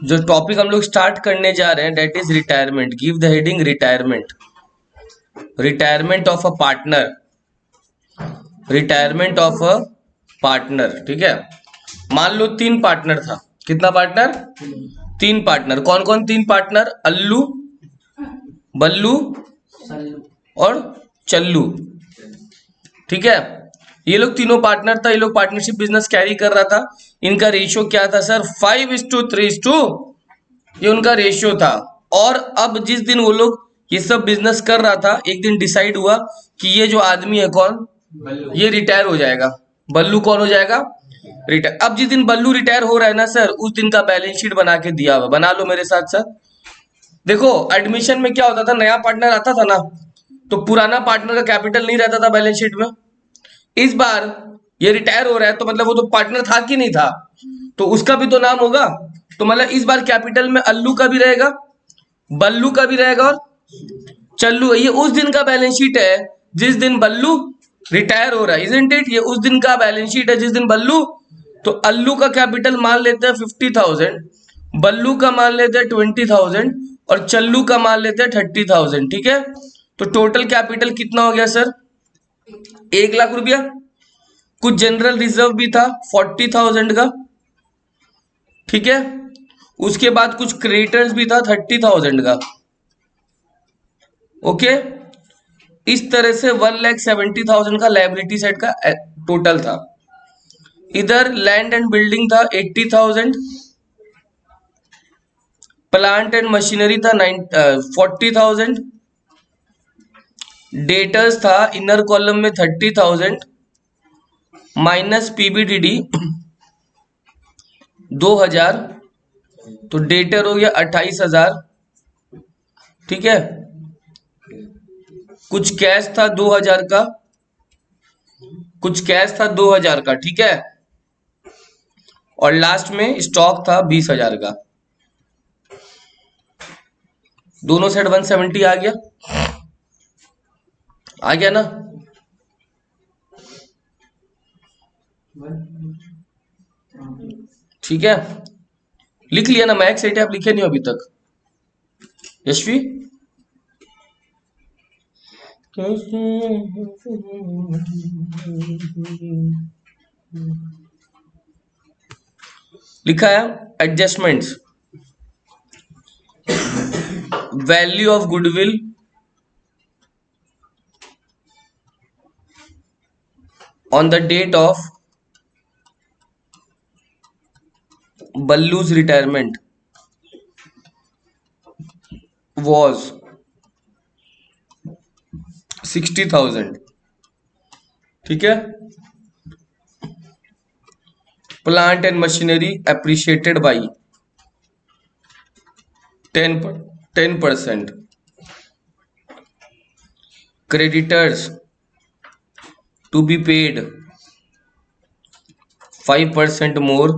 जो टॉपिक हम लोग स्टार्ट करने जा रहे हैं that is retirement. Give the heading retirement. Retirement of a partner. Retirement of a partner. ठीक है, मान लो 3 पार्टनर था। कितना पार्टनर? 3 पार्टनर। कौन कौन 3 पार्टनर? अल्लू, बल्लू और चल्लू। ठीक है, ये लोग तीनों पार्टनर था। ये लोग पार्टनरशिप बिजनेस कैरी कर रहा था। इनका रेशियो क्या था सर? 5:3 ये उनका रेशियो था। और अब जिस दिन वो लोग ये सब बिजनेस कर रहा था, एक दिन डिसाइड हुआ कि ये जो आदमी है कौन, ये रिटायर हो जाएगा। बल्लू कौन हो जाएगा? रिटायर। अब जिस दिन बल्लू रिटायर हो रहा है ना सर, उस दिन का बैलेंस शीट बना के दिया हुआ। बना लो मेरे साथ सर। देखो एडमिशन में क्या होता था, नया पार्टनर आता था ना, तो पुराना पार्टनर का कैपिटल नहीं रहता था बैलेंस शीट में। इस बार ये रिटायर हो रहा है तो मतलब वो तो पार्टनर था कि नहीं था, तो उसका भी तो नाम होगा। तो मतलब इस बार कैपिटल में अल्लू का भी रहेगा, बल्लू का भी रहेगा और चल्लू। ये उस दिन का बैलेंस शीट है जिस दिन बल्लू रिटायर हो रहा है, इजंट इट? ये उस दिन का बैलेंस शीट है जिस दिन बल्लू। तो अल्लू का कैपिटल मान लेते हैं 50,000, बल्लू का मान लेते हैं 20,000 और चल्लू का मान लेते हैं 30,000। ठीक है, तो टोटल कैपिटल कितना हो गया सर? 1,00,000 रुपया। कुछ जनरल रिजर्व भी था 40,000 का। ठीक है, उसके बाद कुछ क्रेडिटर्स भी था 30,000 का। ओके, इस तरह से 1,70,000 का लायबिलिटी साइड का टोटल था। इधर लैंड एंड बिल्डिंग था 80,000, प्लांट एंड मशीनरी था 40,000, डेटर्स था इनर कॉलम में 30,000 माइनस पीबीडीडी 2,000, तो डेटर हो गया 28,000। ठीक है, कुछ कैश था 2,000 का, कुछ कैश था 2,000 का। ठीक है, और लास्ट में स्टॉक था 20,000 का। दोनों साइड 170 आ गया, आ गया ना? ठीक है, लिख लिया ना? मैक्स सेट आप लिखे नहीं हो अभी तक? यशवी लिखा है adjustments. Value of goodwill on the date of Ballu's retirement was 60,000। ठीक है, plant and machinery appreciated by 10%, creditors to be paid 5% more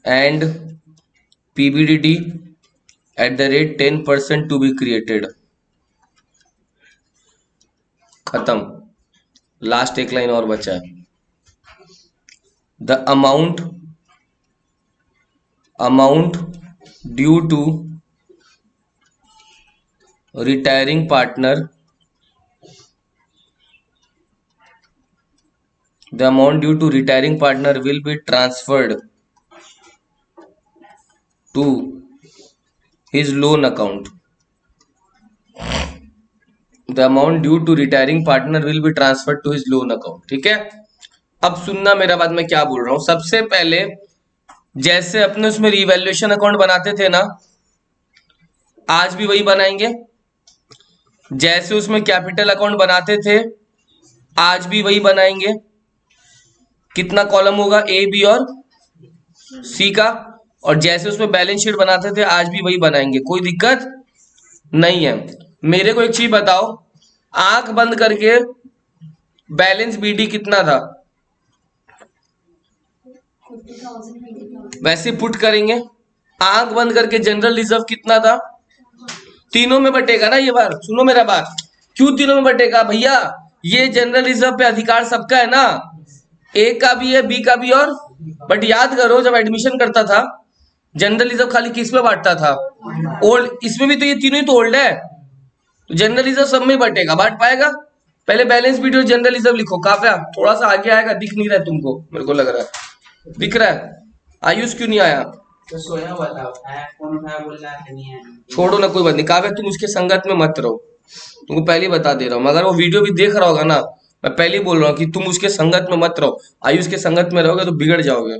and PBDD at the rate 10% to be created। खत्म। लास्ट एक लाइन और बचा है। The amount due to retiring partner, the amount due to retiring partner will be transferred to his loan account। the amount due to retiring partner will be transferred to his loan account। ठीक है, अब सुनना मेरा बात, मैं क्या बोल रहा हूं। सबसे पहले जैसे अपने उसमें रिवैल्यूएशन अकाउंट बनाते थे ना, आज भी वही बनाएंगे। जैसे उसमें कैपिटल अकाउंट बनाते थे, आज भी वही बनाएंगे। कितना कॉलम होगा? ए, बी और सी का। और जैसे उसमें बैलेंस शीट बनाते थे, आज भी वही बनाएंगे। कोई दिक्कत नहीं है। मेरे को एक चीज बताओ, आंख बंद करके बैलेंस बीडी कितना था? वैसे पुट करेंगे। आंख बंद करके जनरल रिजर्व कितना था? तीनों में बटेगा ना ये बार। सुनो मेरा बात, क्यों तीनों में बटेगा भैया? ये जनरल रिजर्व पे अधिकार सबका है ना, ए का भी है, बी का भी। और बट याद करो, जब एडमिशन करता था जनरल रिजर्व खाली किस में बांटता था? ओल्ड। इसमें भी तो ये तीनों ही तो ओल्ड है, तो जनरल रिजर्व सब में बांटेगा, बांट पाएगा? पहले बैलेंस शीट और जनरल रिजर्व लिखो। काव्या थोड़ा सा आगे आएगा, दिख नहीं रहा है तुमको, मेरे को लग रहा है दिख रहा है। आयुष क्यों नहीं आया? तो सोया हुआ था, फोन उठाया, बोल रहा है नहीं है। छोड़ो ना, कोई बात नहीं। काव्या तुम उसके संगत में मत रहो, तुमको पहले ही बता दे रहा हूँ। मगर वो वीडियो भी देख रहा होगा ना, मैं पहले ही बोल रहा हूँ कि तुम उसके संगत में मत रहो। आयुष के संगत में रहोगे तो बिगड़ जाओगे।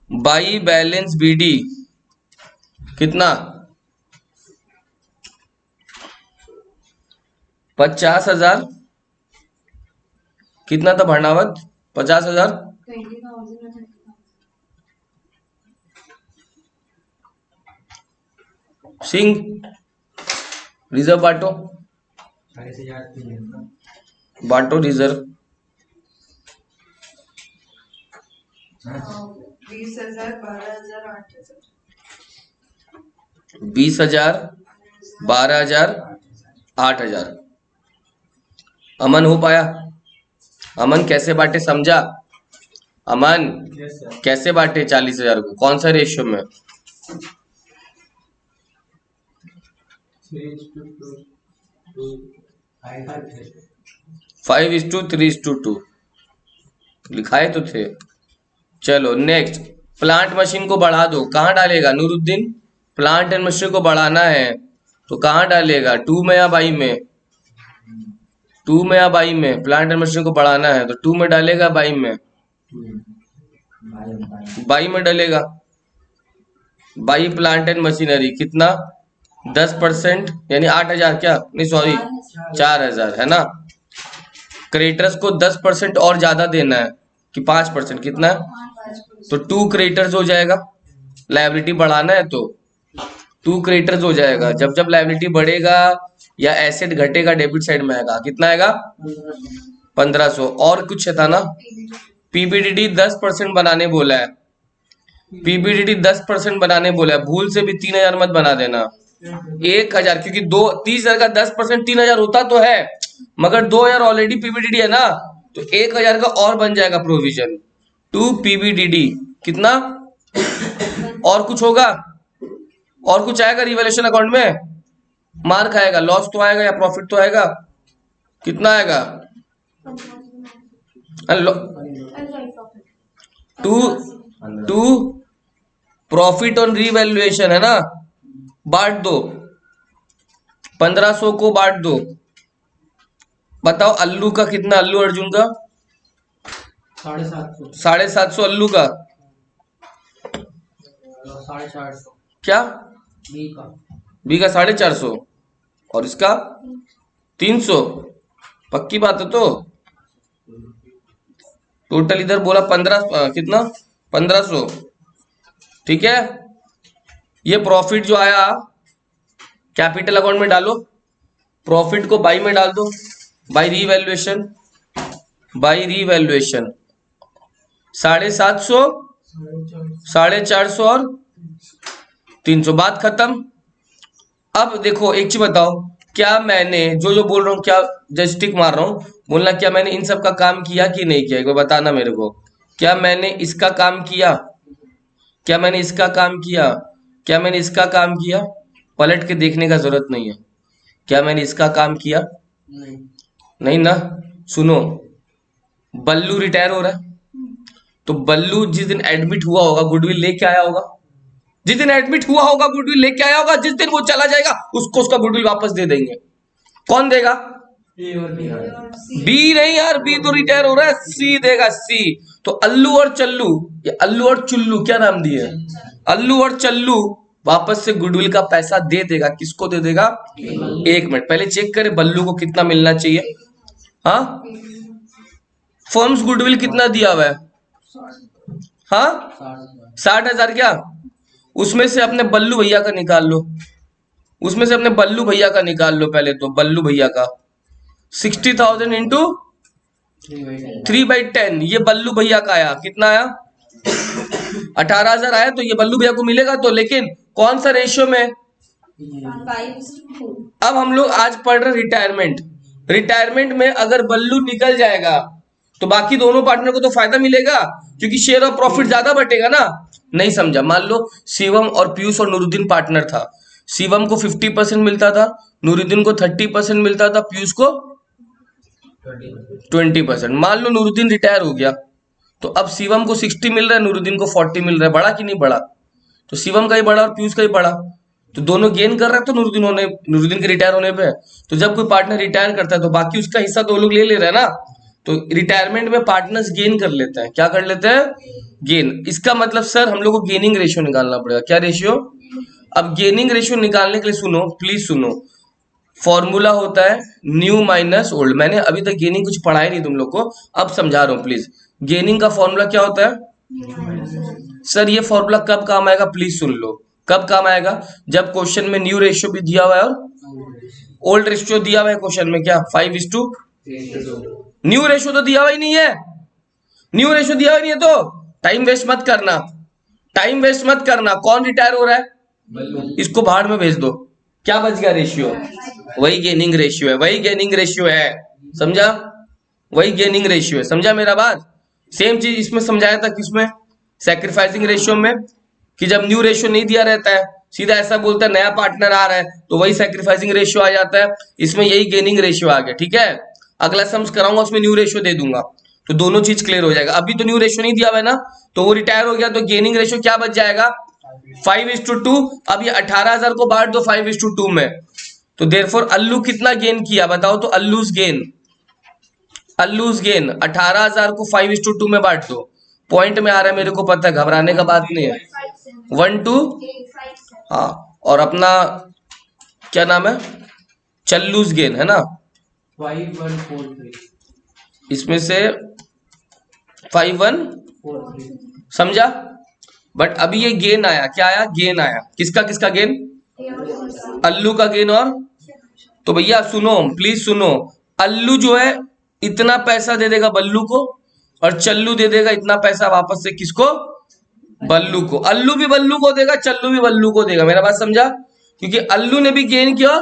बाई बैलेंस बीडी कितना? 50,000। कितना था भरनावत? 50,000। सिंह रिजर्व बांटो, 40,000 बांटो रिजर्व। 20,000, 12,000, 8,000। 20,000, 12,000, 8,000। अमन हो पाया? अमन कैसे बांटे समझा? अमन कैसे बांटे 40,000 को? कौन सा रेशियो में? 5:3:2 लिखाए तो थे। चलो नेक्स्ट, प्लांट मशीन को बढ़ा दो। कहाँ डालेगा नूरुद्दीन? प्लांट एंड मशीन को बढ़ाना है तो कहाँ डालेगा? 2 में या बाई में? 2 में या बाई में? प्लांट एंड मशीन को बढ़ाना है तो 2 में डालेगा, बाई में? बाई में डालेगा। बाई प्लांट एंड मशीनरी कितना? 10% यानी 8,000। क्या नहीं, सॉरी 4,000 है ना। क्रेडिटर्स को 10% और ज्यादा देना है कि 5%? कितना है? तो 2 क्रेडिटर्स हो जाएगा। लायबिलिटी बढ़ाना है तो 2 क्रेडिटर्स हो जाएगा। जब जब लायबिलिटी बढ़ेगा या एसेट घटेगा, डेबिट साइड में आएगा। कितना आएगा? 1,500। और कुछ था ना, पीबीडीडी 10% बनाने बोला है। पीबीडीडी 10% बनाने बोला है। भूल से भी 3,000 मत बना देना, 1,000। क्योंकि 30,000 का 10% 3,000 होता तो है, मगर 2,000 ऑलरेडी पीबीडीडी है ना, तो 1,000 का और बन जाएगा प्रोविजन। 2 पीबीडीडी कितना? और कुछ होगा? और कुछ आएगा रिवैल्यूएशन अकाउंट में? मार्क आएगा, लॉस तो आएगा या प्रॉफिट तो आएगा? कितना आएगा? 2 प्रॉफिट ऑन रिवैल्यूएशन है ना, बांट दो। 1,500 को बांट दो। बताओ अल्लू का कितना? अल्लू अर्जुन का 750, 750 अल्लू का 450 क्या? बी का 450 और इसका 300। पक्की बात है तो टोटल इधर बोला 15 कितना? 1,500। ठीक है। ये प्रॉफिट जो आया कैपिटल अकाउंट में डालो, प्रॉफिट को बाई में डाल दो, बाई रीवैल्यूएशन, बाई रीवैल्यूएशन 750, 450 और 300। बात खत्म। अब देखो एक चीज बताओ, क्या मैंने जो जो बोल रहा हूँ, क्या जस्ट टिक मार रहा हूँ, बोलना क्या मैंने इन सब का काम किया कि नहीं किया? एक बार बताना मेरे को। क्या मैंने इसका काम किया? क्या मैंने इसका काम किया? क्या मैंने इसका काम किया? पलट के देखने का जरूरत नहीं है। क्या मैंने इसका काम किया? नहीं। नहीं ना। सुनो, बल्लू रिटायर हो रहा है तो बल्लू जिस दिन एडमिट हुआ होगा गुडविल लेके आया होगा। जिस दिन एडमिट हुआ होगा गुडविल लेके आया होगा। जिस दिन वो चला जाएगा उसको उसका गुडविल वापस दे देंगे। कौन देगा? ए और बी। बी नहीं यार, बी तो रिटायर हो रहा है, सी देगा, सी। तो अल्लू और चल्लू, ये अल्लू और चुल्लू क्या नाम दिए? अल्लू और चल्लू वापस से गुडविल का पैसा दे देगा। किसको दे देगा? 1 मिनट पहले चेक करें बल्लू को कितना मिलना चाहिए। हाँ, फर्म्स गुडविल कितना दिया हुआ है? हाँ 60,000। क्या? उसमें से अपने बल्लू भैया का निकाल लो, उसमें से अपने बल्लू भैया का निकाल लो। पहले तो बल्लू भैया का 60,000 इंटू 3/10, ये बल्लू भैया का आया। कितना आया? 18,000 आया। तो ये बल्लू भैया को मिलेगा तो, लेकिन कौन सा रेशियो में? 5:2। अब हम लोग आज पढ़ रहे रिटायरमेंट। रिटायरमेंट में अगर बल्लू निकल जाएगा तो बाकी दोनों पार्टनर को तो फायदा मिलेगा, क्योंकि शेयर ऑफ प्रॉफिट ज्यादा बटेगा ना। नहीं समझा? मान लो शिवम और पीयूष और नूरुद्दीन पार्टनर था, शिवम को 50% मिलता था, नूरुद्दीन को 30% मिलता था, पीयूष को 20%। मान लो नूरुद्दीन रिटायर हो गया, तो अब शिवम को 60 मिल रहा है, नूरुद्दीन को 40 मिल रहा है। बढ़ा कि नहीं बढ़ा? तो शिवम का ही बढ़ा और पीयूष का ही बढ़ा, तो दोनों गेन कर रहे हैं। तो नूरुद्दीन के रिटायर होने पे, तो जब कोई पार्टनर रिटायर करता है तो बाकी उसका हिस्सा तो लोग ले रहे हैं ना। तो रिटायरमेंट में पार्टनर्स गेन कर लेते हैं। क्या कर लेते हैं? गेन। इसका मतलब सर हम लोग को गेनिंग रेशियो निकालना पड़ेगा। क्या रेशियो? अब गेनिंग रेशियो निकालने के लिए सुनो, प्लीज सुनो, फॉर्मूला होता है न्यू माइनस ओल्ड। मैंने अभी तक गेनिंग कुछ पढ़ाया नहीं तुम लोग को, अब समझा रहा हूं प्लीज। गेनिंग का फॉर्मूला क्या होता है? सर ये फॉर्मूला कब काम आएगा? प्लीज सुन लो, कब काम आएगा? जब क्वेश्चन में न्यू रेशियो भी दिया हुआ है और ओल्ड रेशियो दिया हुआ है क्वेश्चन में। क्या? 5:2। न्यू रेशियो तो दिया हुआ ही नहीं है, न्यू रेशियो दिया हुआ ही नहीं है, तो टाइम वेस्ट मत करना, टाइम वेस्ट मत करना। कौन रिटायर हो रहा है? इसको भाड़ में भेज दो। क्या बच गया रेशियो? वही गेनिंग रेशियो है, वही गेनिंग रेशियो है। समझा? वही गेनिंग रेशियो है। समझा मेरा बात? सेम चीज इसमें समझाया था, किसमें? सैक्रिफाइसिंग रेशियो में, कि जब न्यू रेशियो नहीं दिया रहता है, सीधा ऐसा बोलता है नया पार्टनर आ रहा है, तो वही सैक्रिफाइसिंग रेशियो आ जाता है। इसमें यही गेनिंग रेशियो आ गया। ठीक है, अगला सम्स कराऊंगा उसमें न्यू रेशियो दे दूंगा, तो दोनों चीज क्लियर हो जाएगा। अभी तो न्यू रेशियो नहीं दिया हुआ है ना, तो वो रिटायर हो गया, तो गेनिंग रेशियो क्या बच जाएगा? 5:2। अब ये 18,000 को बांट दो 5:2 में, तो देयरफॉर अल्लू कितना गेन किया बताओ? तो अल्लूज गेन 18,000 को 5:2 में बांट दो। पॉइंट में आ रहा है, मेरे को पता है, घबराने का बात नहीं है। 1 2, हाँ, और अपना क्या नाम है? चल्लूज गेन है ना, 5143। इसमें से 5143। समझा? बट अभी ये गेन आया, क्या आया? गेन आया। किसका किसका गेन? अल्लू का गेन। और तो भैया सुनो, प्लीज सुनो, अल्लू जो है इतना पैसा दे देगा बल्लू को, और चल्लू दे देगा इतना पैसा वापस से। किसको? बल्लू को। अल्लू भी बल्लू को देगा, चल्लू भी बल्लू को देगा। मेरा बात समझा? क्योंकि अल्लू ने भी गेन किया।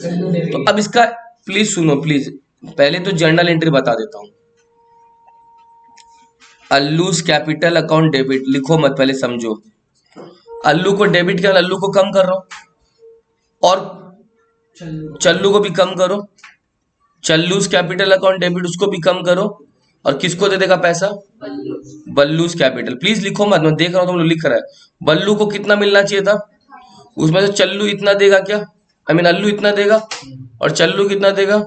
तो अब इसका प्लीज सुनो, प्लीज पहले तो जर्नल एंट्री बता देता हूं। अल्लूज कैपिटल अकाउंट डेबिट लिखो मत, पहले समझो। अल्लू को डेबिट किया, अल्लू को कम कर रहा हूं, और चल्लू को भी कम करो। चल्लूज कैपिटल अकाउंट डेबिट उसको भी कम करो, और किसको दे देगा पैसा? बल्लूज कैपिटल। प्लीज लिखो मत, मैं देख रहा हूं तुम लोग लिख रहा है। बल्लू को कितना मिलना चाहिए था? उसमें से चल्लू इतना देगा क्या? आई मीन अल्लू इतना देगा, और चल्लू कितना देगा?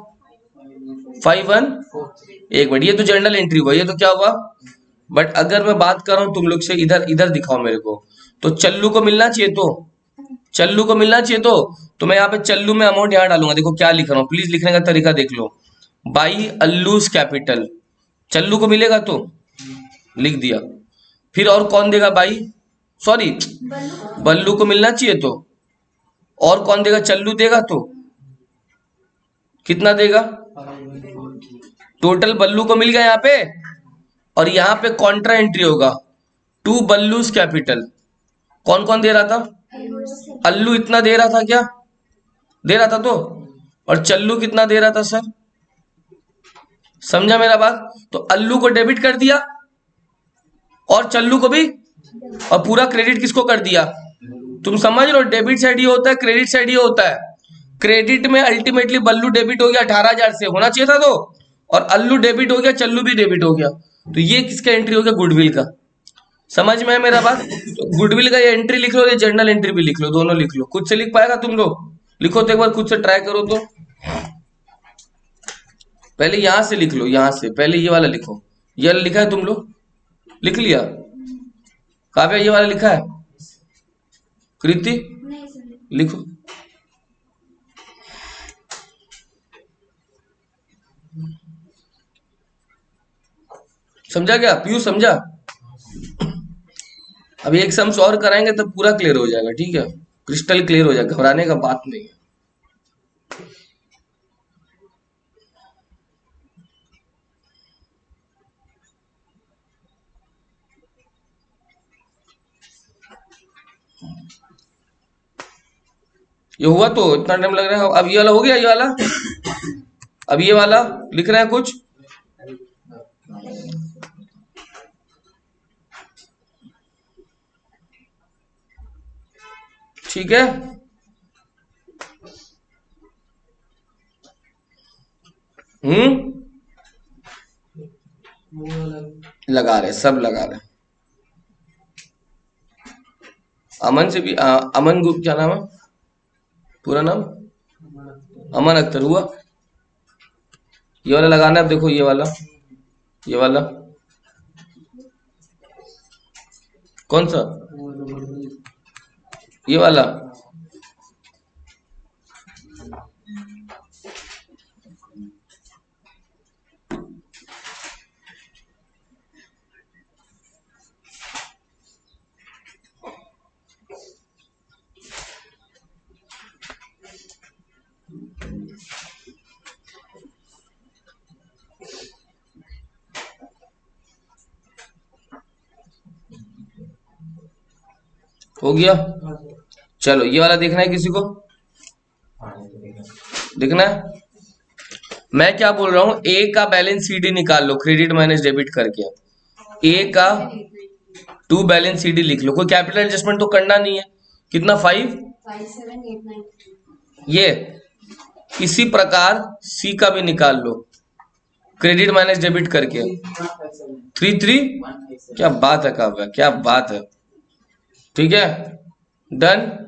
5143। एक मिनट, ये तो जर्नल एंट्री हुआ, ये तो क्या हुआ? बट अगर मैं बात कर रहा हूं तुम लोग से, इधर इधर दिखाओ मेरे को, तो चल्लू को मिलना चाहिए, तो चल्लू को मिलना चाहिए। तो मैं यहाँ पे चल्लू में अमाउंट यहाँ डालूंगा। देखो क्या लिख रहा हूँ, प्लीज लिखने का तरीका देख लो। बाई अल्लूज कैपिटल, चल्लू को मिलेगा तो लिख दिया। फिर और कौन देगा? बाई सॉरी बल्लू को मिलना चाहिए, तो और कौन देगा? चल्लू देगा, तो कितना देगा? टोटल बल्लू को मिल गया यहाँ पे, और यहाँ पे कॉन्ट्रा एंट्री होगा टू बल्लूज कैपिटल। कौन कौन दे रहा था? अल्लू इतना दे रहा था, क्या दे रहा था? तो और चल्लू कितना दे रहा था सर? समझा मेरा बात? तो अल्लू को डेबिट कर दिया, और चल्लू को भी, और पूरा क्रेडिट किसको कर दिया? तुम समझ लो, डेबिट साइड ये होता है, क्रेडिट साइड ये होता है। क्रेडिट में अल्टीमेटली बल्लू डेबिट हो गया 18,000 से, होना चाहिए था तो, और अल्लू डेबिट हो गया, चल्लू भी डेबिट हो गया। तो ये किसका एंट्री हो गया? गुडविल का। समझ में है मेरा बात? तो गुडविल का ये एंट्री लिख लो, ये जर्नल एंट्री भी लिख लो, दोनों लिख लो। खुद से लिख पाएगा तुम लोग? लिखो तो एक बार खुद से ट्राई करो तो। पहले यहां से लिख लो, यहां से पहले ये वाला लिखो। ये वाला लिखा है तुम लोग? लिख लिया? काव्या ये वाला लिखा है? कृति लिखो। समझा क्या? पीयूष समझा? अभी एक सम्स और कराएंगे तब पूरा क्लियर हो जाएगा। ठीक है, क्रिस्टल क्लियर हो जाएगा, घबराने का बात नहीं है। ये हुआ तो इतना टाइम लग रहा है। अब ये वाला हो गया, ये वाला। अब ये वाला लिख रहे हैं कुछ? ठीक है, वो अलग। लगा रहे, सब लगा रहे। अमन से भी अमन गुप्त, क्या नाम है पूरा नाम? अमन अख्तर हुआ। ये वाला लगाना है, अब देखो ये वाला, ये वाला कौन सा? वो रबड़। ये वाला। हो गया। चलो ये वाला देखना है किसी को? देखना है? मैं क्या बोल रहा हूं, ए का बैलेंस सीडी निकाल लो, क्रेडिट माइनस डेबिट करके। ए का टू बैलेंस सीडी लिख लो, कोई कैपिटल एडजस्टमेंट तो करना नहीं है। कितना? 5 ये। इसी प्रकार सी का भी निकाल लो, क्रेडिट माइनस डेबिट करके। 3 3 क्या बात है काव्या, क्या बात है। ठीक है, डन।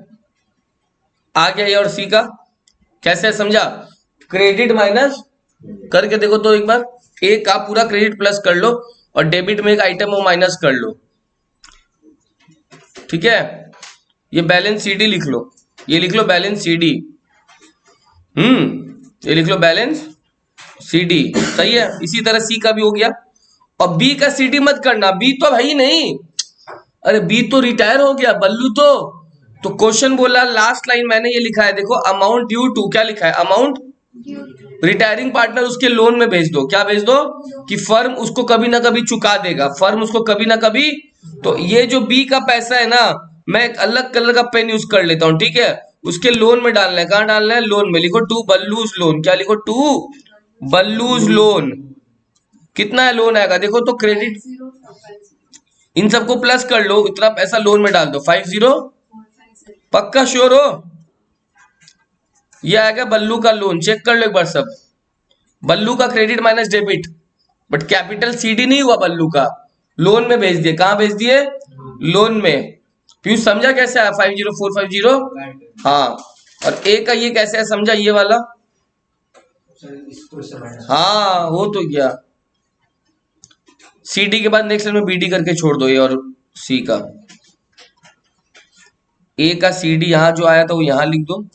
आ गया ए और सी का। कैसे है समझा? क्रेडिट माइनस करके देखो तो एक बार, ए का पूरा क्रेडिट प्लस कर लो और डेबिट में एक आइटम वो माइनस कर लो। ठीक है, ये बैलेंस सीडी लिख लो, ये लिख लो बैलेंस सीडी। ये लिख लो बैलेंस सीडी, सही है। इसी तरह सी का भी हो गया। और बी का सीडी मत करना, बी तो भाई नहीं, अरे बी तो रिटायर हो गया बल्लू। तो क्वेश्चन बोला, लास्ट लाइन मैंने ये लिखा है देखो, अमाउंट ड्यू टू, क्या लिखा है? अमाउंट रिटायरिंग पार्टनर उसके लोन में भेज दो। क्या भेज दो? कि फर्म उसको कभी ना कभी चुका देगा, फर्म उसको कभी ना कभी। तो ये जो बी का पैसा है ना, मैं एक अलग कलर का पेन यूज कर लेता हूं, ठीक है। उसके लोन में डालना है। कहां डालना है? लोन में। लिखो टू बल्लूज लोन। क्या लिखो? टू बल्लूज लोन। कितना है लोन आएगा देखो तो, क्रेडिट इन सबको प्लस कर लो, इतना पैसा लोन में डाल दो। 50 पक्का श्योर हो? ये आएगा बल्लू का लोन, चेक कर लो एक बार सब। बल्लू का credit minus debit, but capital CD नहीं हुआ बल्लू का, लोन में भेज दिए। कहां भेज दिए? लोन में। पीयूष समझा कैसे आया 50450? हाँ। और ए का ये कैसे है समझा, ये वाला? हाँ हो तो गया। सीडी के बाद नेक्स्ट लाइन में बीडी करके छोड़ दो, ए और सी का। ए का सीडी यहां जो आया था वो यहां लिख दो,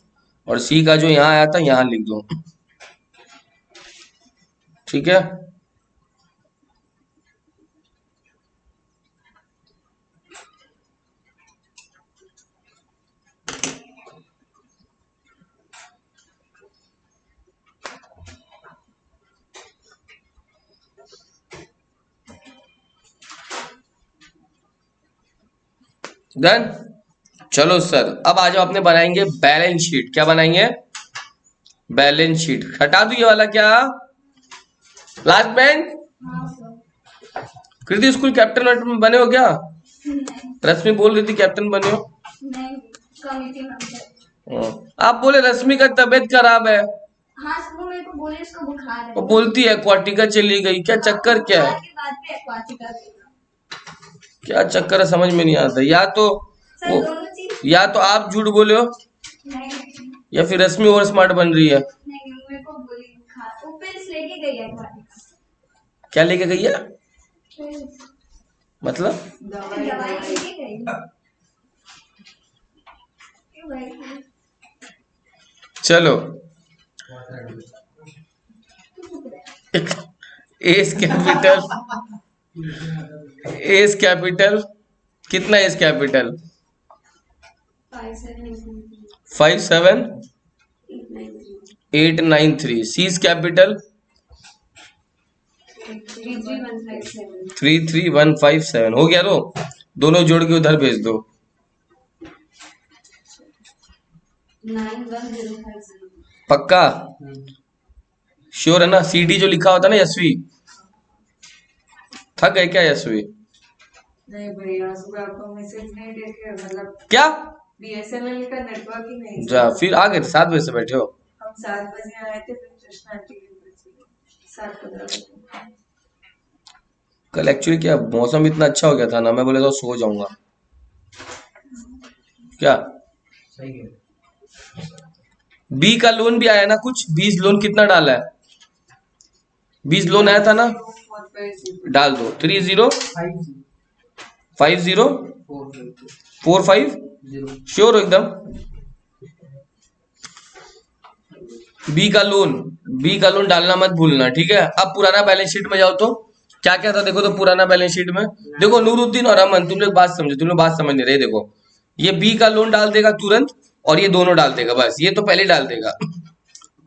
और सी का जो यहां आया था यहां लिख दो। ठीक है, डन। चलो सर, अब आ जाओ, अपने बनाएंगे बैलेंस शीट। क्या बनाएंगे? Balance sheet. हटा दू ये वाला, क्या लास्ट बैंक? कृति स्कूल कैप्टन में बने हो क्या? रश्मि बोल रही थी कैप्टन बने हो। आप बोले रश्मि का तबीयत खराब है। हाँ, वो मेरे को बोले उसको बुखार है। वो बोलती है एक्वाटिका चली गई, क्या चक्कर क्या है? क्या चक्कर है समझ में नहीं आता। या तो या तो आप झूठ बोले हो, या फिर रश्मि और स्मार्ट बन रही है। नहीं, मेरे को बोली बुखार, वो पिल्स लेके गई है। क्या लेके गई है? मतलब दवाई लेके गई। चलो, एस कैपिटल, एस कैपिटल कितना? S capital 57893। Seize capital 33157। हो गया? रो दोनों जोड़ के उधर भेज दो। 91057। पक्का श्योर है ना? सीडी जो लिखा होता है ना यशवी, थक गए क्या यशवी? नहीं भैया, सुबह आपका मैसेज नहीं देखे, मतलब क्या बीएसएनएल का नेटवर्क ही नहीं जा था। फिर आ गए 7 बजे से बैठे हो? हम 7 बजे आए थे, फिर कृष्णा टीवी बजे 7:15 बजे। कल एक्चुअली क्या मौसम इतना अच्छा हो गया था ना, मैं बोले तो सो जाऊंगा। क्या सही है। बी का लोन भी आया ना कुछ? 20 लोन कितना डाला है? 20 लोन आया था ना, 450 डाल दो 3050 45 श्योर हो एकदम? बी का लोन डालना मत भूलना, ठीक है। अब पुराना बैलेंस शीट में जाओ तो क्या क्या था देखो। तो पुराना बैलेंस शीट में देखो, नूरुद्दीन और अमन, तुम लोग बात समझो, तुम लोग बात समझ नहीं रहे। देखो ये बी का लोन डाल देगा तुरंत, और ये दोनों डाल देगा, बस ये तो पहले डाल देगा।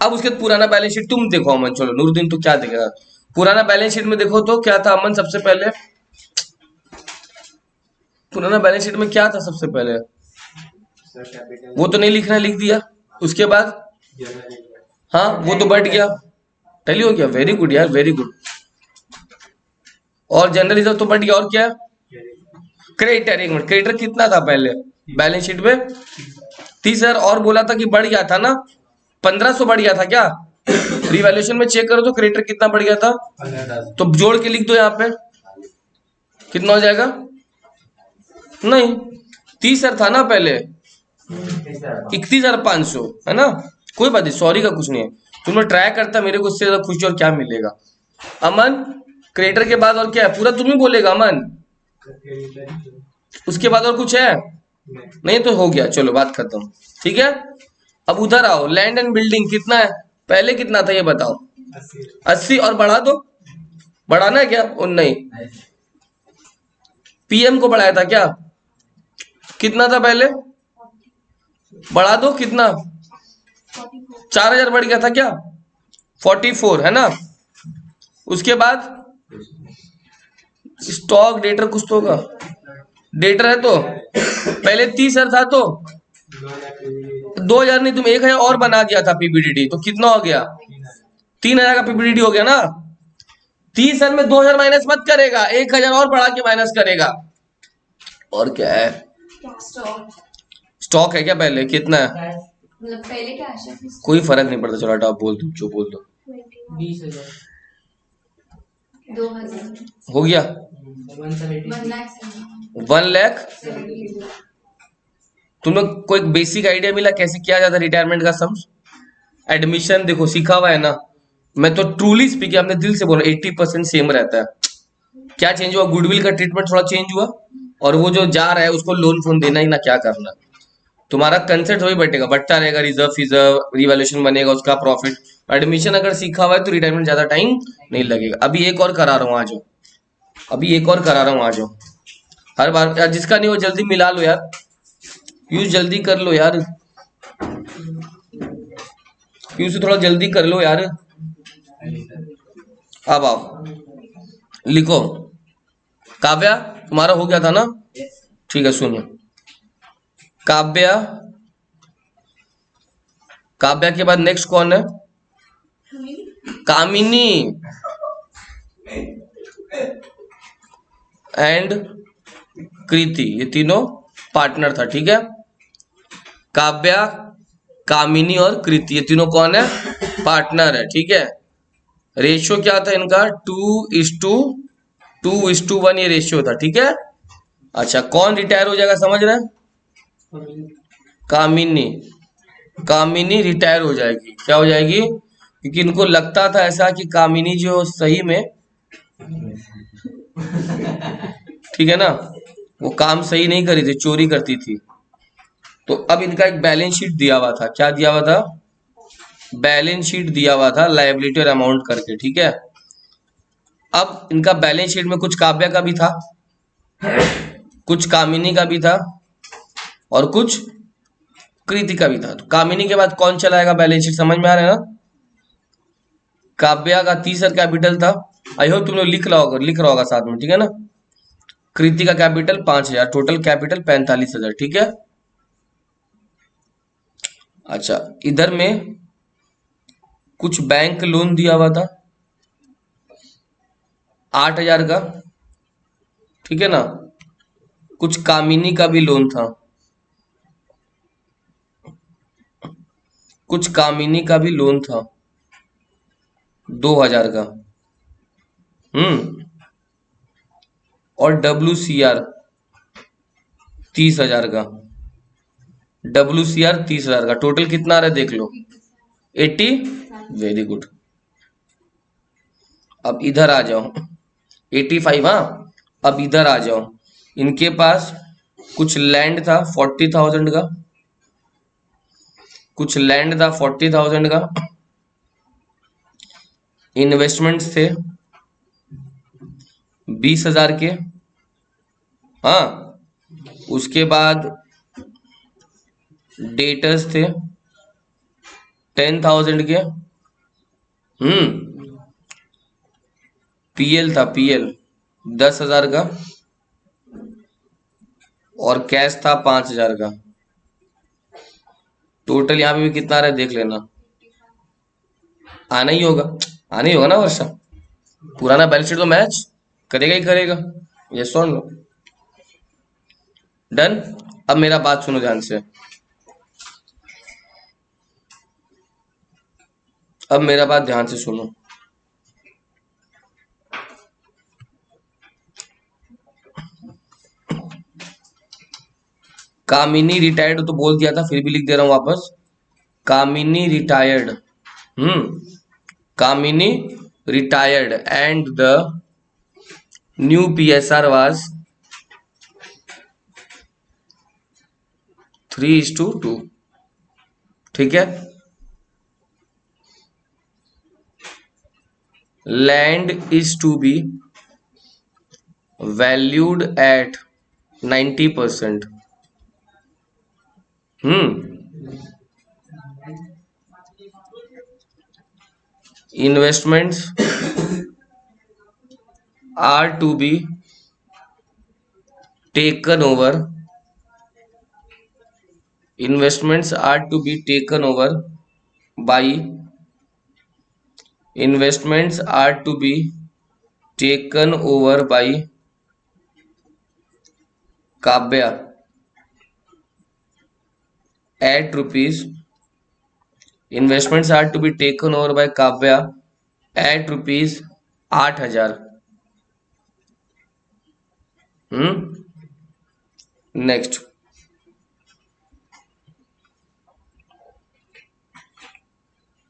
अब उसके बाद पुराना बैलेंस शीट तुम देखो अमन, चलो नूरुद्दीन तो क्या देखेगा। पुराना बैलेंस शीट में देखो तो क्या था अमन सबसे पहले? पुराना बैलेंस शीट में क्या था सबसे पहले? वो तो नहीं लिखना, लिख दिया। उसके बाद हाँ वो तो बढ़ गया, टैली हो गया। वेरी गुड यार, वेरी गुड। और जनरल रिजर्व तो बढ़ गया। और क्या? क्रेडिटर, एक मिनट, क्रेडिटर कितना था पहले बैलेंस शीट में? 30,000। और बोला था कि बढ़ गया था ना, 1500 बढ़ गया था क्या? रिवैल्यूएशन में चेक करो तो क्रेडिटर कितना बढ़ गया था, तो जोड़ के लिख दो यहाँ पे, कितना हो जाएगा? नहीं, 30,000 था ना पहले, 31,500 है ना। कोई बात नहीं, सॉरी का कुछ नहीं है। तुम लोग ट्राई करता, मेरे को इससे ज्यादा खुशी और क्या मिलेगा। अमन क्रेडिटर के बाद और क्या है? पूरा तुम ही बोलेगा अमन। उसके बाद और कुछ है? नहीं तो हो गया, चलो बात खत्म, ठीक है। अब उधर आओ, लैंड एंड बिल्डिंग कितना है? पहले कितना था ये बताओ? 80। और बढ़ा दो, बढ़ाना है क्या? और नहीं, पीएम को बढ़ाया था क्या? कितना था पहले? बढ़ा दो, कितना? 4,000 बढ़ गया था क्या? 44 है ना। उसके बाद स्टॉक डेटर कुछ तो होगा, डेटर है तो पहले 30,000 था, तो 2,000 नहीं, तुम 1,000 और बना दिया था पीबीडीडी, तो कितना हो गया? 3,000 का पीबीडीडी हो गया ना। 30,000 में 2,000 माइनस मत करेगा, 1,000 और बढ़ा के माइनस करेगा। और क्या है? स्टॉक है क्या पहले? कितना है? मतलब पहले क्या आशा थी? कोई फर्क नहीं पड़ता, चलो हटाओ, बोल दो जो बोल दो। 20,000 2,000 हो गया 170 1 लाख। तुम लोग को एक बेसिक आइडिया मिला कैसे किया जाता है रिटायरमेंट का सम्स? एडमिशन देखो सीखा हुआ है ना। मैं तो ट्रूली स्पीकिंग अपने दिल से बोल रहा हूँ, 80% सेम रहता है। क्या चेंज हुआ? गुडविल का ट्रीटमेंट थोड़ा चेंज हुआ, और वो जो जा रहा है उसको लोन फोन देना ही ना, क्या करना। तुम्हारा कंसेप्ट वही बैठेगा, बढ़ता रहेगा, रिजर्व फिजर्व रिवैल्यूएशन बनेगा, उसका प्रॉफिट। एडमिशन अगर सीखा हुआ है तो रिटायरमेंट ज्यादा टाइम नहीं लगेगा। अभी एक और करा रहा हूँ, आ जाओ। अभी एक और करा रहा हूँ, आ जाओ। हर बार यार, जिसका नहीं वो जल्दी मिला लो यार, यूज जल्दी कर लो यार, यूज से थोड़ा जल्दी कर लो यार। अब आओ, लिखो। काव्या तुम्हारा हो गया था ना, ठीक है। सुनो, काव्या, काव्या के बाद नेक्स्ट कौन है? कामिनी एंड कृति, ये तीनों पार्टनर था, ठीक है। काव्या, कामिनी और कृति, ये तीनों कौन है? पार्टनर है, ठीक है। रेशियो क्या था इनका? 2:1 ये रेशियो था, ठीक है। अच्छा, कौन रिटायर हो जाएगा समझ रहे हैं? कामिनी, कामिनी रिटायर हो जाएगी। क्या हो जाएगी? क्योंकि इनको लगता था ऐसा कि कामिनी जो सही में, ठीक है ना, वो काम सही नहीं करी थी, चोरी करती थी। तो अब इनका एक बैलेंस शीट दिया हुआ था। क्या दिया हुआ था? बैलेंस शीट दिया हुआ था, लायबिलिटी और अमाउंट करके, ठीक है। अब इनका बैलेंस शीट में कुछ काव्या का भी था, कुछ कामिनी का भी था, और कुछ कृति का भी था। तो कामिनी के बाद कौन चलाएगा बैलेंस शीट, समझ में आ रहा है ना? काव्या का 30,000 कैपिटल था, आई होप तुम लोग लिख रहा होगा साथ में, ठीक है ना। कृति का कैपिटल 5,000, टोटल कैपिटल 45,000, ठीक है। अच्छा, इधर में कुछ बैंक लोन दिया हुआ था 8,000 का, ठीक है ना। कुछ कामिनी का भी लोन था, कुछ कामिनी का भी लोन था 2000 का। और WCR 30,000 का। WCR 30,000 का। टोटल कितना आ रहा है देख लो, 80। Very good. अब इधर आ जाओ, 85। हाँ, अब इधर आ जाओ। इनके पास कुछ लैंड था 40,000 का, कुछ लैंड था 40,000 का। इन्वेस्टमेंट्स थे 20,000 के। हाँ, उसके बाद डेटर्स थे 10,000 के। PL था, PL 10,000 का। और कैश था 5,000 का। टोटल यहाँ पे भी कितना आ रहा है देख लेना। आना ही होगा, आना ही होगा ना वर्षा। पुराना बैलेंस शीट तो मैच करेगा ही करेगा। ये सुन लो। डन। अब मेरा बात सुनो ध्यान से, अब मेरा बात ध्यान से सुनो। कामिनी रिटायर्ड तो बोल दिया था, फिर भी लिख दे रहा हूं वापस। Kamini retired. Kamini retired and the new PSR was 3:2। ठीक है। Land is to be valued at 90%। Investments are to be taken over. Investments are to be taken over by. Investments are to be taken over by Kavya at rupees. Investments are to be taken over by Kavya at rupees 8,000। Next,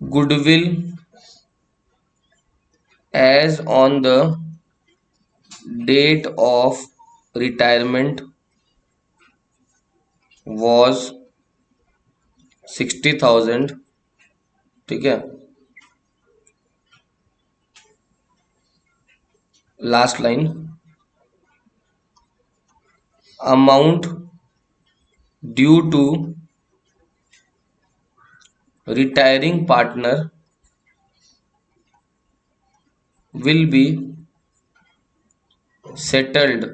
goodwill as on the date of retirement was 60,000। ठीक है। Last line, amount due to retiring partner will be settled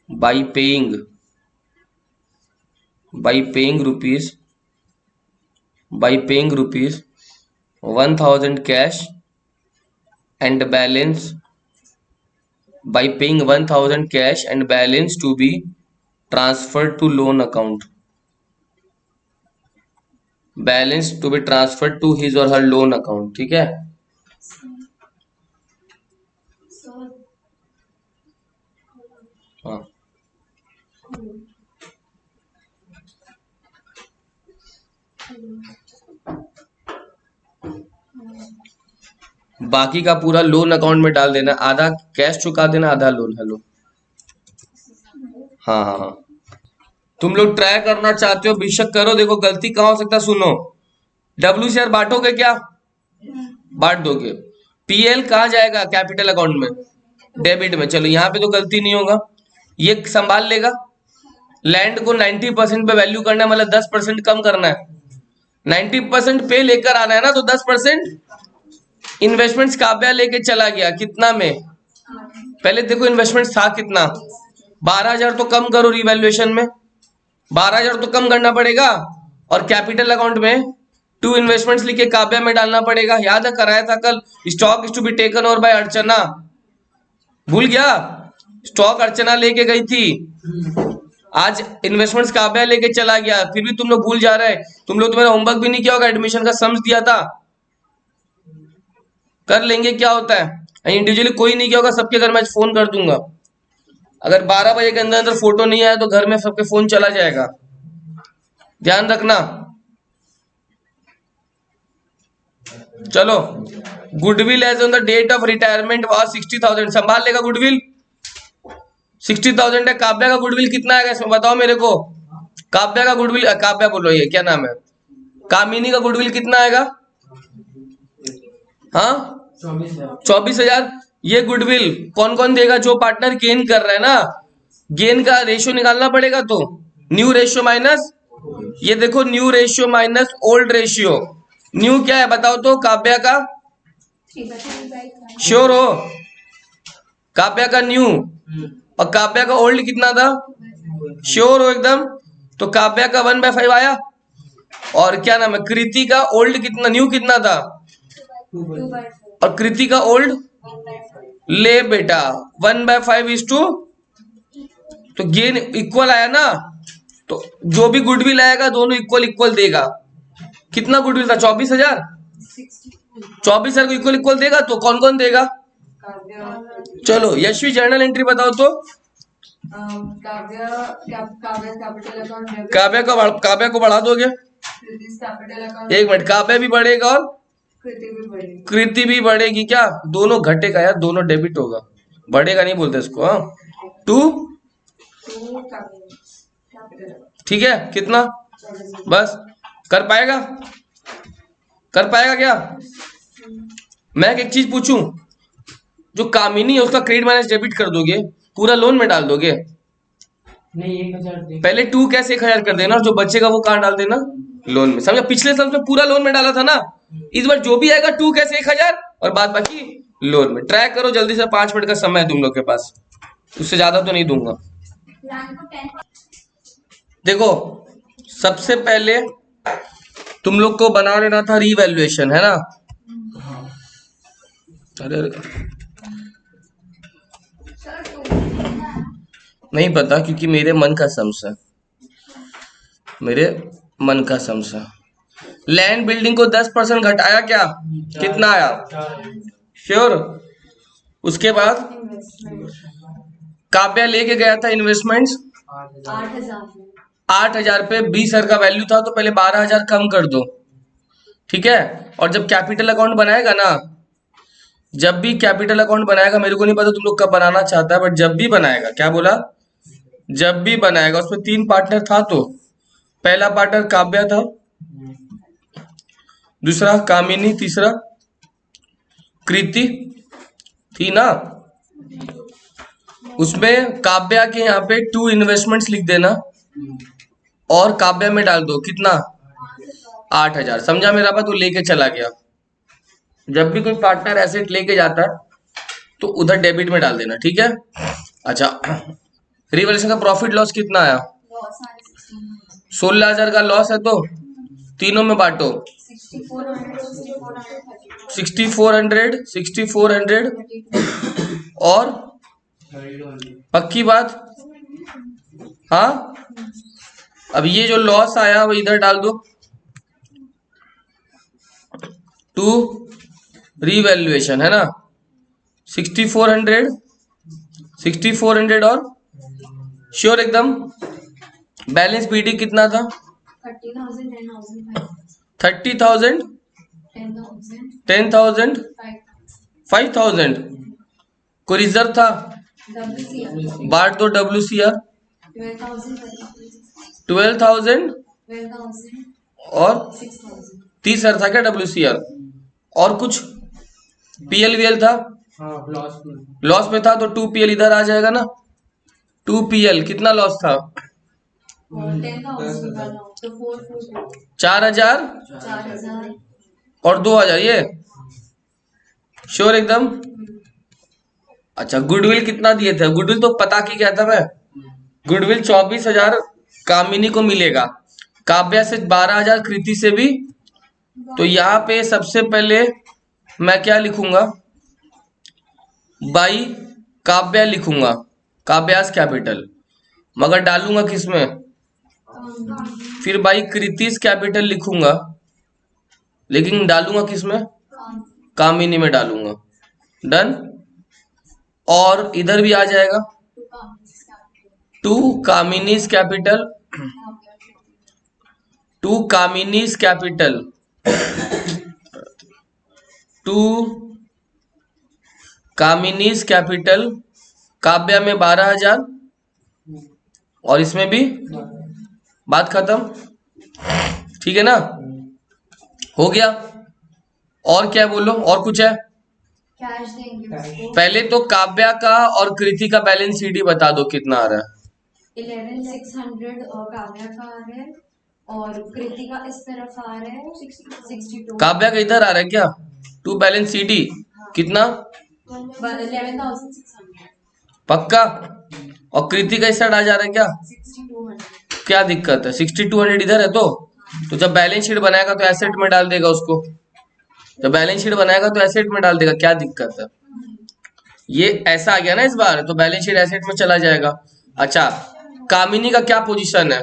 by paying rupees 1,000 cash and balance to be transferred to loan account, balance to be transferred to his or her loan account. ठीक है। हाँ, बाकी का पूरा loan account में डाल देना, आधा कैश चुका देना, आधा लोन। हेलो, हाँ हाँ हाँ, तुम लोग ट्राई करना चाहते हो बेशक करो। देखो गलती कहाँ हो सकता है, सुनो। WCR बांटोगे क्या? बांट दोगे। PL कहाँ जाएगा? कैपिटल अकाउंट में, डेबिट में। चलो यहाँ पे तो गलती नहीं होगा, ये संभाल लेगा। लैंड को 90% पे वैल्यू करना है, मतलब 10% कम करना है। 90% पे लेकर आना है ना, तो 10% इन्वेस्टमेंट्स काव्या लेके चला गया। कितना में? पहले देखो इन्वेस्टमेंट्स था कितना, 12,000 तो कम करो रिवैल्यूएशन में, 12,000 तो कम करना पड़ेगा। और कैपिटल अकाउंट में 2 इन्वेस्टमेंट्स लिखे काव्या में डालना पड़ेगा। याद है, कराया था कल। Stock is to be taken over by Archana. भूल गया? स्टॉक अर्चना लेके गई थी, आज इन्वेस्टमेंट्स काव्या लेके चला गया, फिर भी तुम लोग भूल जा रहे। तुम लोग तुम्हारा होमवर्क भी नहीं किया होगा, एडमिशन का सम्स दिया था, कर लेंगे। क्या होता है इंडिविजुअली कोई नहीं किया होगा, सबके घर में फोन कर दूंगा। अगर 12 बजे के अंदर अंदर फोटो नहीं आया तो घर में सबके फोन चला जाएगा, ध्यान रखना। चलो, goodwill as on the date of retirement was 60,000। संभाल लेगा गुडविल? 60,000 है। काव्या का गुडविल कितना आएगा इसमें बताओ मेरे को? काव्या का गुडविल, काव्या बोलो, ये क्या नाम है, कामिनी का गुडविल कितना आएगा? हाँ 24,000। ये गुडविल कौन कौन देगा? जो पार्टनर गेन कर रहा है ना, गेन का रेशियो निकालना पड़ेगा। तो न्यू रेशियो माइनस, ये देखो new ratio minus old ratio. New क्या है बताओ तो? काव्या का, श्योर हो? काव्या का न्यू, और काव्या का ओल्ड कितना था? श्योर हो एकदम? तो काव्या का 1/5 आया। और क्या नाम है, कृति का ओल्ड कितना, न्यू कितना था? 2/4 और कृति का ओल्ड, ले बेटा 1/5 इज टू, तो गेन इक्वल आया ना। तो जो भी गुडविल आएगा दोनों इक्वल इक्वल देगा। कितना गुडविल था? 24,000। 24,000 को इक्वल इक्वल देगा, तो कौन कौन देगा? काव्य चलो यशवी जर्नल एंट्री बताओ तो। काव्य कैपिटल अकाउंट डेबिट, काव्या को बढ़ा दोगे? कृति's कैपिटल अकाउंट, एक मिनट, काव्या भी बढ़ेगा और कृति भी बढ़ेगी। कृति भी बढ़ेगी। क्या दोनों घटेगा यार? दोनों डेबिट होगा, बढ़ेगा नहीं बोलते इसको। हाँ 2, कैपिटल ठीक है। कितना? बस कर पाएगा? कर पाएगा क्या? मैं एक चीज पूछूं, जो कामिनी है उसका क्रेडिट माइनस डेबिट कर दोगे, पूरा लोन में डाल दोगे? नहीं 1,000 दे। पहले 2 कैसे 1,000 कर देना, और जो बचेगा वो कहाँ डाल देना? लोन में। समझा? पिछले साल में पूरा लोन में डाला था ना, इस बार जो भी आएगा 2 कैसे 1,000 और बाद बाकी लोन में। ट्राई करो जल्दी से, 5 मिनट का समय है तुम लोग के पास, उससे ज्यादा तो नहीं दूंगा। देखो सबसे पहले तुम लोग को बना लेना था रीवैल्यूएशन, है ना? अरे नहीं पता, क्योंकि मेरे मन का सम्स है, मेरे मन का सम्स है। लैंड बिल्डिंग को 10% घटाया क्या? कितना आया? श्योर? उसके बाद काव्या लेके गया था इन्वेस्टमेंट्स 8,000 पे, 20,000 का वैल्यू था, तो पहले 12,000 कम कर दो, ठीक है। और जब कैपिटल अकाउंट बनाएगा ना, जब भी कैपिटल अकाउंट बनाएगा, मेरे को नहीं पता तुम लोग कब बनाना चाहता है, बट जब भी बनाएगा, क्या बोला? जब भी बनाएगा, उसमें 3 पार्टनर था, तो पहला पार्टनर काव्या था, दूसरा कामिनी, तीसरा कृति थी ना। उसमें काव्या के यहाँ पे 2 इन्वेस्टमेंट्स लिख देना और काव्या में डाल दो कितना? 8,000। समझा मेरा बात? वो लेके चला गया। जब भी कोई पार्टनर एसेट लेके जाता है तो उधर डेबिट में डाल देना, ठीक है। अच्छा, रिवैल्यूएशन का प्रॉफिट लॉस कितना आया? 16,000 का लॉस है, तो तीनों में बांटो। 6400 और पक्की बात? हाँ, अब ये जो लॉस आया वो इधर डाल दो, टू रीवैल्यूएशन, है ना। 6400 और श्योर एकदम। बैलेंस बीडी कितना था? 30,000 10,000 5,000। कोई रिजर्व था? बांट दो WCR 12,000 और 30,000 था क्या WCR? और कुछ PL था? हाँ लॉस में था, तो 2PL इधर आ जाएगा ना। 2PL कितना लॉस था? 4,000 और 2,000, ये श्योर एकदम। अच्छा, गुडविल कितना दिए थे? गुडविल तो पता की क्या था मैं, गुडविल 24,000 कामिनी को मिलेगा, काव्या से 12,000, कृति से भी। तो यहाँ पे सबसे पहले मैं क्या लिखूंगा? बाई काव्या लिखूंगा, काव्यास कैपिटल, मगर डालूंगा किसमें? फिर भाई कृतिस कैपिटल लिखूंगा, लेकिन डालूंगा किसमें? कामिनी में डालूंगा। डन। और इधर भी आ जाएगा to Kamini's capital, to Kamini's capital, to Kamini's capital, Kavya में 12,000 और इसमें भी, बात खत्म। ठीक है ना, हो गया। और क्या बोलो, और कुछ है? कैश देंगे उसको। पहले तो काव्या का और कृति का बैलेंस शीट ही बता दो कितना आ रहा है। 11,600 और काव्या का आ रहा है और कृति का इस तरफ आ रहा है 62। काव्या का इधर आ रहा है क्या? टू बैलेंस शीट ही कितना? 11,600। पक्का? और कृति का इस साइड आ जा रहा है क्या? 6,200। क्या दिक्कत है? 6200 इधर है तो जब बैलेंस शीट बनाएगा तो एसेट में डाल देगा उसको, जब बैलेंस शीट बनाएगा तो एसेट में डाल देगा, क्या दिक्कत है? ये ऐसा आ गया ना इस बार, तो बैलेंस शीट एसेट में चला जाएगा। अच्छा, कामिनी का क्या पोजीशन है?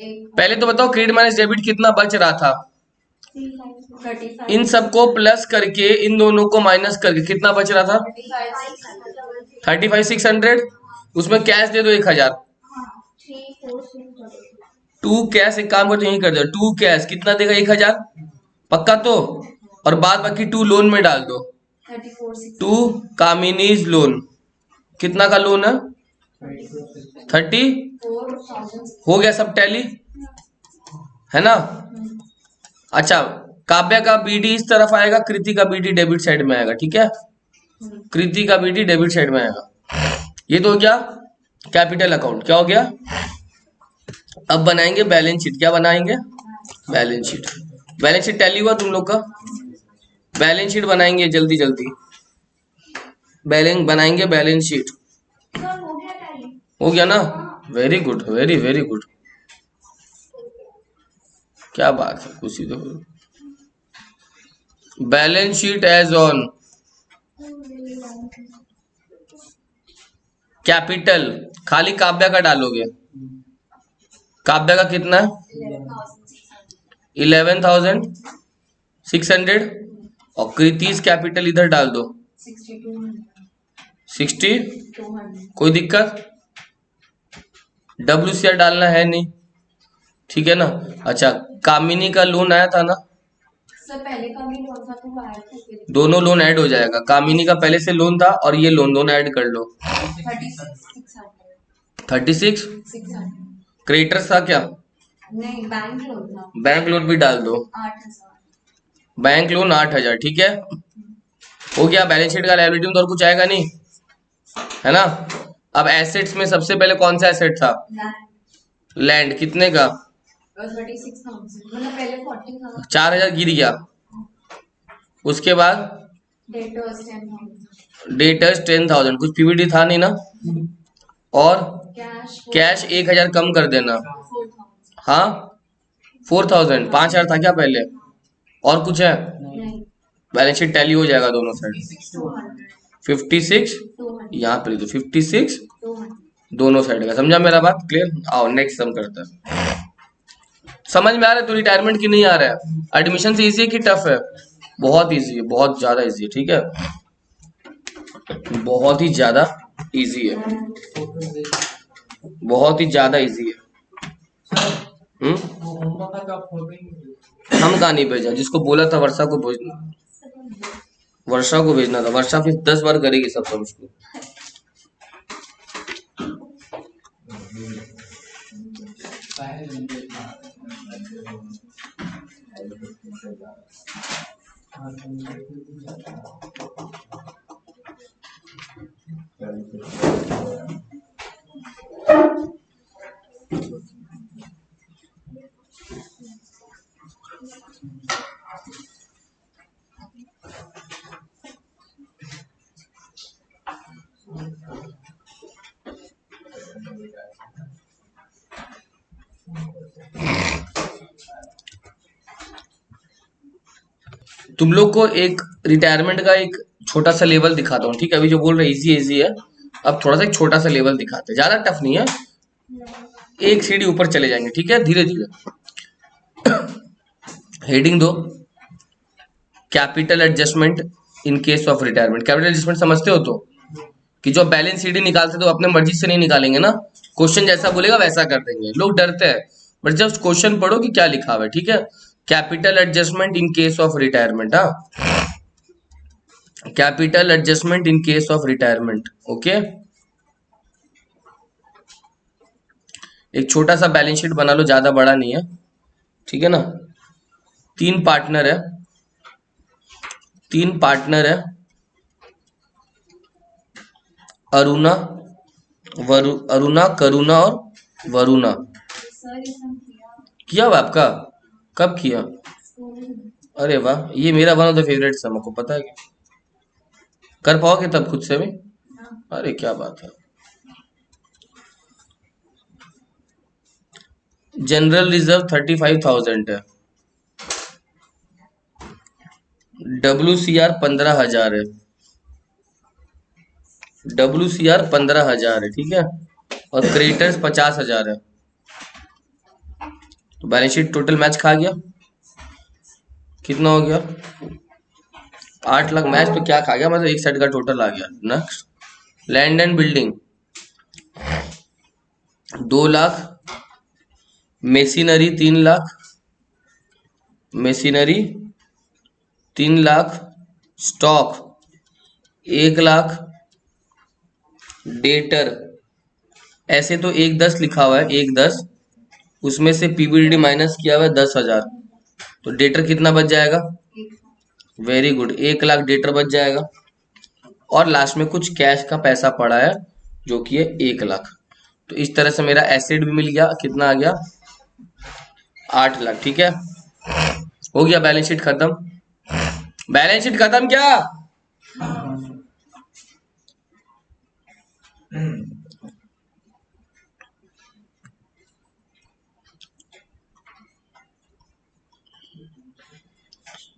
पहले तो बताओ क्रेडिट माइनस डेबिट कितना बच रहा था? 35। इन सबको प्लस करके इन दोनों को माइनस करके कितना बच रहा था? 35,600। उसमें कैश दे दो 1,000। टू कैश, एक काम करते यही कर दो, टू कैश कितना देगा? 1,000 पक्का तो, और बाद बाकी टू लोन में डाल दो। 34,600। टू कामिनीज लोन, कितना का लोन है? 30। 4,000। हो गया सब टैली, है ना? अच्छा, काव्या का बीडी इस तरफ आएगा, कृति का बीडी डेबिट साइड में आएगा। ठीक है, कृति का बीडी डेबिट साइड में आएगा। ये तो हो गया कैपिटल अकाउंट। क्या हो गया? अब बनाएंगे बैलेंस शीट। क्या बनाएंगे? Balance sheet. Balance sheet tally हुआ तुम लोग का? बैलेंस शीट बनाएंगे जल्दी जल्दी, बनाएंगे बैलेंस शीट। हो गया ना? Very good, very very good, क्या बात है, खुशी तो। Balance sheet as on capital, खाली काव्या का डालोगे। काव्या का कितना है? 11,600 और कृतिस कैपिटल इधर डाल दो 60। कोई दिक्कत? WCR डालना है नहीं, ठीक है ना? अच्छा, कामिनी का लोन आया था ना? सर पहले का भी लोन था तो वो ऐड करके दोनों लोन ऐड हो जाएगा। कामिनी का पहले से लोन था और ये लोन, दोनों ऐड कर लो। 36,600। क्रेडिटर्स था क्या? नहीं, बैंक लोन था। बैंक लोन भी डाल दो। 8,000। Bank loan 8,000। ठीक है, हो गया। बैलेंस शीट का लायबिलिटी में तो और कुछ आएगा नहीं, है ना? अब एसेट्स में सबसे पहले कौन सा एसेट था? लैंड। कितने का? 36,000। मतलब पहले 40 था। 4,000 गिर गया। उसके बाद डेटर्स 10,000। डेटर्स 10,000। कुछ पीवीडी था नहीं ना? और कैश 1,000 कम कर देना। 4,000। हाँ, 4,000। 5,000 था क्या पहले? और कुछ है? नहीं। बैलेंस शीट टैली हो जाएगा दोनों साइड। 56 200। यहाँ पे तो 56 200। दोनों साइड का। समझा मेरा बात? क्लियर? आओ नेक्स्ट सम करते हैं। समझ में आ रहा है तो रिटायरमेंट की नहीं आ रहा है? एडमिशन से इजी है कि टफ है? बहुत इजी है, बहुत ज्यादा इजी है। ठीक है, बहुत ही ज्यादा इजी है, बहुत ही ज्यादा इजी है। हम कहाँ नहीं भेजा? जिसको बोला था वर्षा को भेजना, वर्षा को भेजना था। वर्षा फिर 10 बार करेगी सब सब उसको। तुम लोग को एक रिटायरमेंट का एक छोटा सा लेवल दिखाता हूँ, ठीक है। अभी जो बोल रहे इजी इजी है, अब थोड़ा सा एक छोटा सा लेवल दिखाते हैं, ज्यादा टफ नहीं है, एक सीढ़ी ऊपर चले जाएंगे, ठीक है, धीरे धीरे। हेडिंग दो, capital adjustment in case of retirement. Capital adjustment समझते हो तो, कि जो बैलेंस शीट निकालते तो अपने मर्जी से नहीं निकालेंगे ना, क्वेश्चन जैसा बोलेगा वैसा कर देंगे। लोग डरते हैं, बट जब क्वेश्चन पढ़ो कि क्या लिखा हुआ है, ठीक है। Capital adjustment in case of retirement, हाँ, capital adjustment in case of retirement, okay. एक छोटा सा बैलेंस शीट बना लो, ज्यादा बड़ा नहीं है, ठीक है ना। तीन पार्टनर है, अरुणा, अरुणा, करुणा और वरुणा। सर ये सब किया हुआ आपका? कब किया? अरे वाह, ये मेरा वन ऑफ द फेवरेट है, हमको पता है। क्या कर पाओगे तब खुद से भी? अरे क्या बात है। जनरल रिजर्व 35,000 है, WCR 15,000 है, WCR 15,000 है, ठीक है, और क्रेडिटर्स 50,000 है। तो बैलेंस शीट टोटल मैच खा गया, कितना हो गया? 8 लाख मैच तो क्या खा गया, मतलब एक साइड का टोटल आ गया। Next, land and building 2 lakh, machinery 3 lakh, machinery 3 lakh, stock 1 lakh, debtor ऐसे तो 1,10 लिखा हुआ है, 1,10, उसमें से पीबीडी माइनस किया हुआ है 10,000, तो डेटर कितना बच जाएगा? वेरी गुड, 1 लाख डेटर बच जाएगा। और लास्ट में कुछ कैश का पैसा पड़ा है जो कि है 1 लाख। तो इस तरह से मेरा एसेट भी मिल गया, कितना आ गया? 8 लाख, ठीक है। हो गया बैलेंस शीट खत्म। बैलेंस शीट खत्म क्या?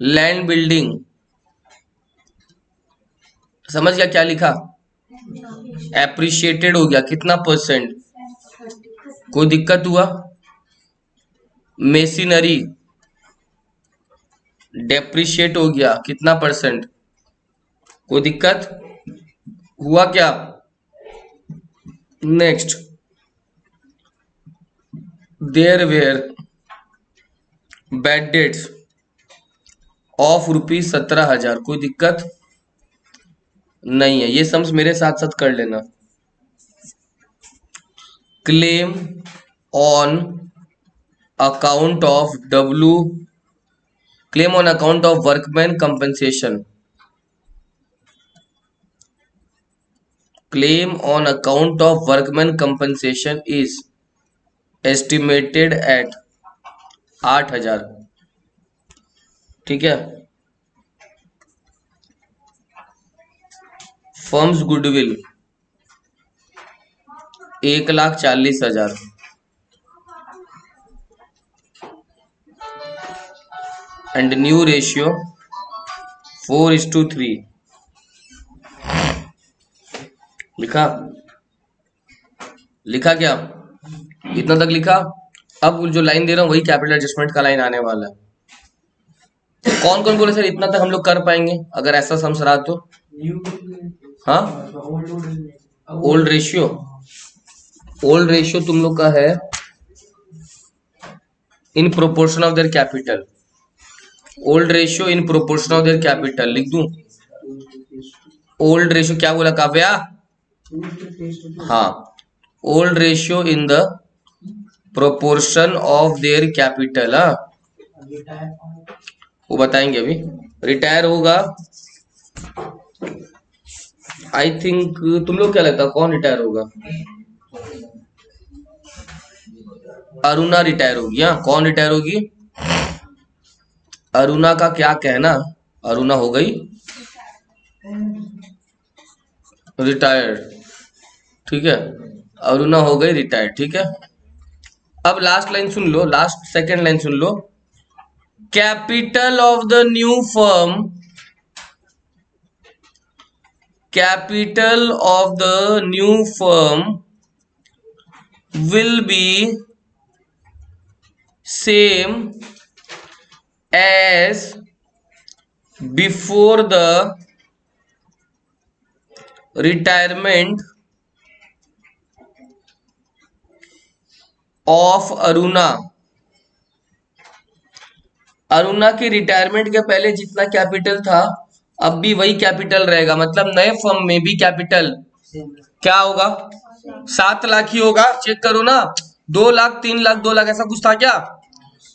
लैंड बिल्डिंग समझ गया क्या लिखा? एप्रिशिएटेड हो गया, कितना परसेंट? कोई दिक्कत हुआ? मेशिनरी डेप्रिशिएट हो गया, कितना परसेंट? कोई दिक्कत हुआ क्या? Next, there were bad debts of ₹17,000, कोई दिक्कत नहीं है। ये सम्स मेरे साथ साथ कर लेना। Claim on account of claim on account of workman compensation, claim on account of workman compensation is estimated at 8,000, ठीक है। Firms goodwill 1,40,000, and new ratio 4:3। लिखा क्या? इतना तक लिखा। अब जो लाइन दे रहा हूं वही कैपिटल एडजस्टमेंट का लाइन आने वाला है। कौन कौन बोले सर इतना तक हम लोग कर पाएंगे अगर ऐसा सम्स रहा तो? हाँ, ओल्ड रेशियो तुम लोग का है in proportion of their capital. Old ratio in proportion of their capital लिख दूं? ओल्ड रेशियो क्या बोला काव्या? हाँ, old ratio in the proportion of their capital. हाँ, वो बताएंगे अभी। रिटायर होगा, आई थिंक, तुम लोग क्या लगता है कौन रिटायर होगा? अरुणा रिटायर होगी। हाँ, कौन रिटायर होगी? अरुणा का क्या कहना? अरुणा हो गई रिटायर्ड, ठीक है, अरुणा हो गई रिटायर्ड, ठीक है। अब last line soon low, last second line soon low. Capital of the new firm capital of the new firm will be same as before the retirement of Aruna. Aruna के रिटायरमेंट के पहले जितना कैपिटल था अब भी वही कैपिटल रहेगा, मतलब नए फर्म में भी कैपिटल क्या होगा? 7 लाख ही होगा। चेक करो ना, 2 लाख 3 लाख 2 लाख ऐसा कुछ था क्या?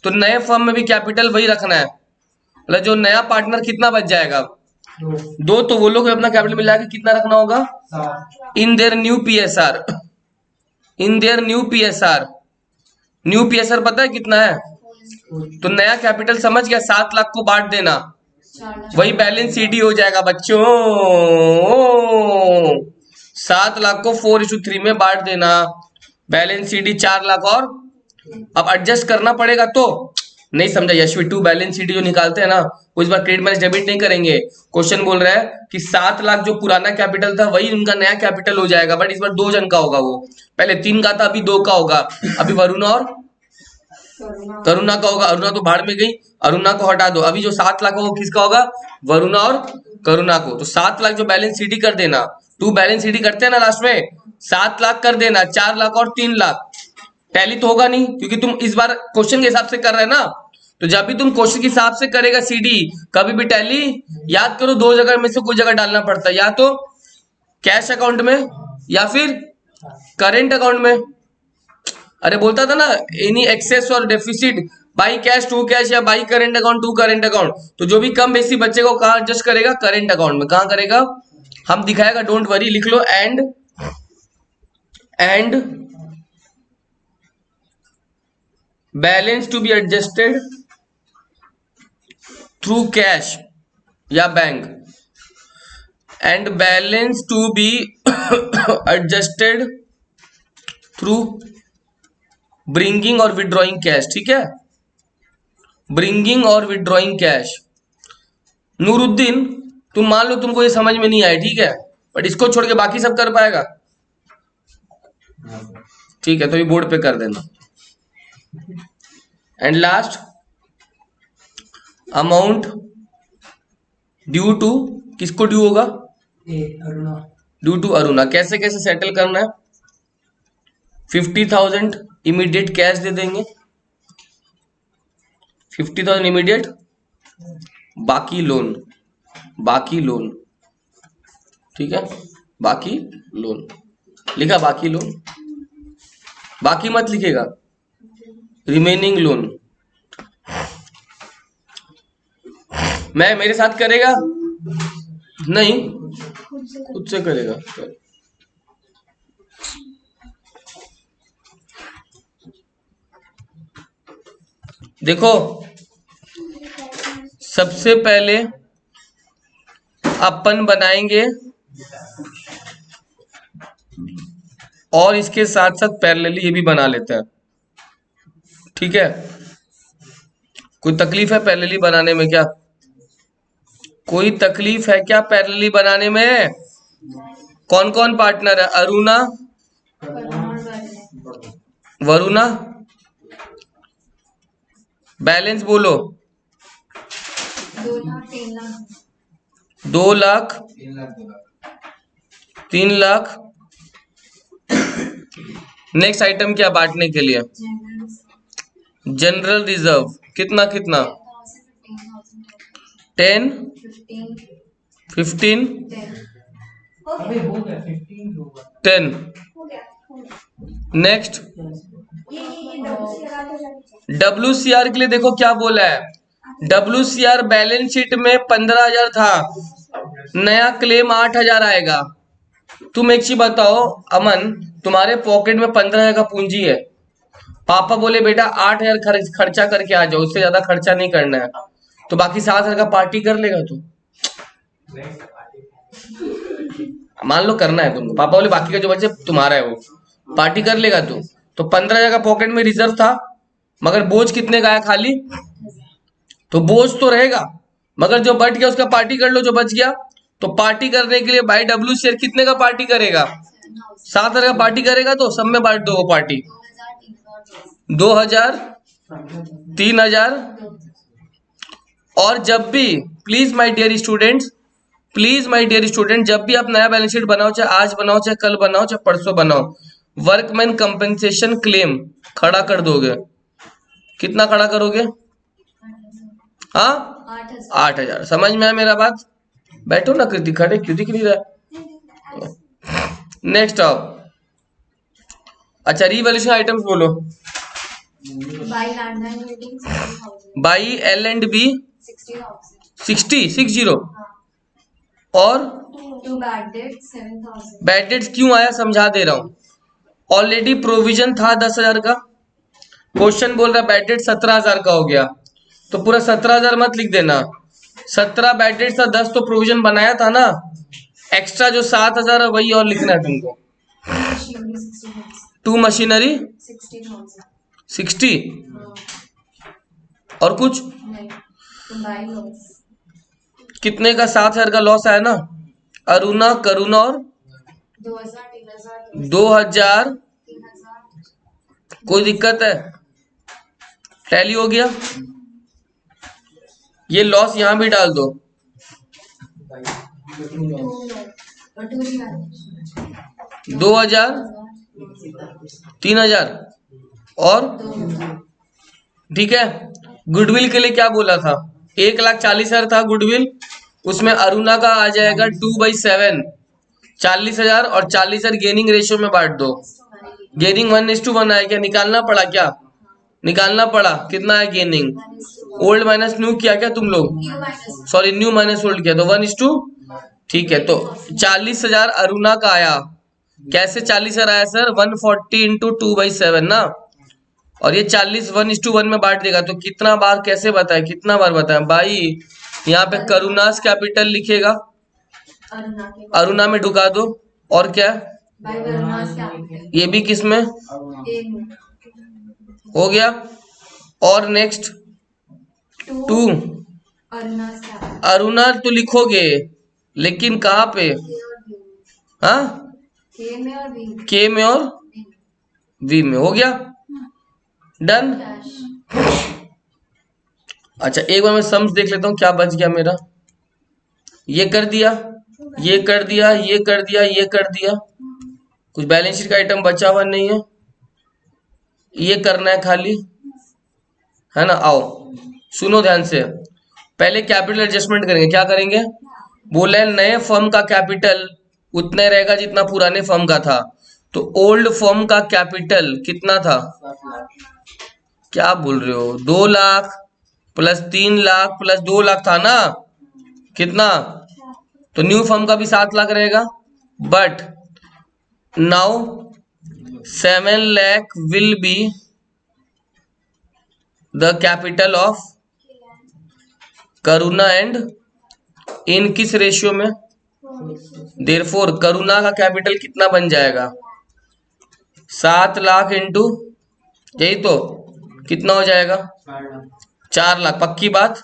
तो नए फर्म में भी कैपिटल वही रखना है, मतलब जो नया पार्टनर कितना बच जाएगा? 2। तो वो लोग अपना कैपिटल मिला के कितना रखना होगा? In their new PSR. In their new PSR. New PSR पता है कितना है? तो नया कैपिटल समझ गया, 7 लाख को बांट देना, 4 लाख। वही बैलेंस सीडी हो जाएगा बच्चों। 7 लाख को 4:3 में बांट देना, बैलेंस सीडी 4 लाख। और अब एडजस्ट करना पड़ेगा, तो नहीं समझा यशवी? 2 बैलेंस सीडी जो निकालते हैं ना वो इस बार क्रेडिट माइनस डेबिट नहीं करेंगे। क्वेश्चन बोल रहा है कि 7 लाख जो पुराना कैपिटल था वही उनका नया कैपिटल हो जाएगा, बट इस बार 2 जन का होगा। वो पहले 3 का था, अभी 2 का होगा। अभी वरुणा और करुणा का होगा। अरुणा तो भाड़ में गई, अरुणा को हटा दो। अभी जो 7 लाख होगा वो किसका होगा? वरुणा और करुणा को। तो 7 लाख जो बैलेंस सीडी कर देना, 2 बैलेंस सीडी करते हैं ना लास्ट में, 7 लाख कर देना, 4 लाख और 3 लाख। टैली तो होगा नहीं क्योंकि तुम इस बार क्वेश्चन के हिसाब से कर रहे हैं ना, तो जब भी तुम क्वेश्चन के हिसाब से करेगा सीडी, कभी भी टैली याद करो 2 जगह में से कोई जगह डालना पड़ता है, या तो कैश अकाउंट में या फिर करेंट अकाउंट में। अरे बोलता था ना, एनी एक्सेस और deficit by cash to cash या by current account to current account. तो जो भी कम बेसी बच्चे को कहाँ एडजस्ट करेगा? करेंट अकाउंट में। कहाँ करेगा? हम दिखाएगा, डोंट वरी, लिख लो। And balance to be adjusted through cash या bank, and balance to be adjusted through bringing और विड्रॉइंग कैश। ठीक है, ब्रिंगिंग और विड्रॉइंग कैश। नूरुद्दीन, तुम मान लो तुमको ये समझ में नहीं आया, ठीक है, बट इसको छोड़ के बाकी सब कर पाएगा? ठीक है, तो ये बोर्ड पे कर देना। And last, amount due to, किसको ड्यू होगा? अरुणा। Due to Aruna. कैसे कैसे सेटल करना है? 50,000 इमीडिएट कैश दे देंगे, 50,000 इमीडिएट, बाकी लोन, बाकी लोन। ठीक है, बाकी लोन लिखा, बाकी लोन, बाकी मत लिखेगा, रिमेनिंग लोन। मैं मेरे साथ करेगा? नहीं, खुद से करेगा। देखो, सबसे पहले अपन बनाएंगे और इसके साथ साथ पैरेलली ये भी बना लेते हैं। ठीक है, कोई तकलीफ है पैरेलली बनाने में क्या? कोई तकलीफ है क्या पैरेलली बनाने में? कौन कौन पार्टनर है? अरुणा, वरुणा, बैलेंस बोलो। 2 लाख 3 लाख 2 लाख 3 लाख। नेक्स्ट आइटम क्या बांटने के लिए? General reserve. कितना कितना? 10 15 अबे हो गया 15 होगा। 10। नेक्स्ट, WCR के लिए देखो क्या बोला है। WCR बैलेंस शीट में 15,000 था, नया क्लेम 8,000 आएगा। तुम एक चीज बताओ अमन, तुम्हारे पॉकेट में 15,000 का पूंजी है, पापा बोले बेटा 8,000 खर्चा करके आ जाओ, उससे ज्यादा खर्चा नहीं करना है, तो बाकी 7,000 का पार्टी कर लेगा तू? मान लो करना है तुमको, पापा बोले बाकी का जो बचे तुम्हारा है, वो पार्टी कर लेगा तू? तो 15,000 का पॉकेट में रिजर्व था, मगर बोझ कितने का है? खाली। तो बोझ तो रहेगा, मगर जो बच गया उसका पार्टी कर लो, जो बच गया। तो पार्टी करने के लिए भाई डब्ल्यू शेयर कितने का पार्टी करेगा? 7,000 का पार्टी करेगा, तो सब में बांट दो वो पार्टी। 2,000, 3,000। और जब भी प्लीज माय डियर स्टूडेंट्स, जब भी आप नया बैलेंस शीट बनाओ, चाहे आज बनाओ, चाहे कल बनाओ, चाहे परसों बनाओ, वर्कमैन कंपनसेशन क्लेम खड़ा कर दोगे। कितना खड़ा करोगे? हाँ 8,000। समझ में आया मेरा बात? बैठो ना कृति, खड़े क्यों दिख नहीं रहा? नेक्स्ट आओ। अच्छा, रिवैल्यूएशन आइटम्स बोलो। Buy land and building 60,000. Buy L and B 60,000. 60 और Two bad debts 7,000. Bad debts क्यों आया समझा दे रहा हूं। ऑलरेडी प्रोविजन था 10,000 का, क्वेश्चन बोल रहा है बैड डेट 17,000 का हो गया, तो पूरा 17,000 मत लिख देना। 17 बैड डेट था, 10 तो प्रोविजन बनाया था ना, एक्स्ट्रा जो 7,000 है वही और लिखना है तुमको। Machinery 60,000. 2 मशीनरी 60,000. 60 और कुछ नहीं. To buy loans. कितने का? 7,000 का लॉस आया ना। अरुणा, करुणा और 2,000, 3,000, 2,000। 3,000. कोई दिक्कत है? टैली हो गया। ये लॉस यहां भी डाल दो। Two revaluation. 2,000, 3,000 और 2,000. ठीक है। गुडविल के लिए क्या बोला था? 1,40,000 था गुडविल, उसमें अरुणा का आ जाएगा 2/7, 40,000 और 40,000 गेनिंग रेशियो में बांट दो। गेनिंग 1:1 आया क्या? निकालना पड़ा क्या? निकालना पड़ा। कितना है गेनिंग? ओल्ड माइनस न्यू किया क्या तुम लोग? New minus. Sorry, new minus old किया, तो 1:2। ठीक है, तो 40,000 अरुणा का आया। कैसे 40,000 आया सर? 140 इंटू 2/7 ना, और ये 40 1:1 में बांट देगा, तो कितना बार कैसे बताए, कितना बार बताए भाई? यहाँ पे करुणास कैपिटल लिखेगा, अरुणा के. अरुणा में ढुका दो, और क्या है? By Varuna's capital. ये भी किस में A में. हो गया? और next To 2 Aruna's capital. Aruna तो लिखोगे, लेकिन कहाँ पे? K और B में. हाँ, K में और B में. के में और B में. वी में। हो गया? डन। Cash. अच्छा, एक बार मैं सम्स देख लेता हूँ क्या बच गया मेरा। ये कर दिया, ये कर दिया, ये कर दिया, ये कर दिया, कुछ बैलेंस शीट का आइटम बचा हुआ नहीं है, ये करना है खाली, है ना। आओ सुनो ध्यान से, पहले कैपिटल एडजस्टमेंट करेंगे। क्या करेंगे? बोला है नए फर्म का कैपिटल उतना रहेगा जितना पुराने फर्म का था, तो ओल्ड फर्म का कैपिटल कितना था? क्या बोल रहे हो? 2 लाख प्लस 3 लाख प्लस 2 लाख था ना, कितना? तो न्यू फर्म का भी 7 लाख रहेगा, but now 7 lakh will be the capital of Karuna and in किस रेशियो में? देयरफॉर करुणा का कैपिटल कितना बन जाएगा? 7 लाख इंटू, यही तो, कितना हो जाएगा? 4 लाख, पक्की बात।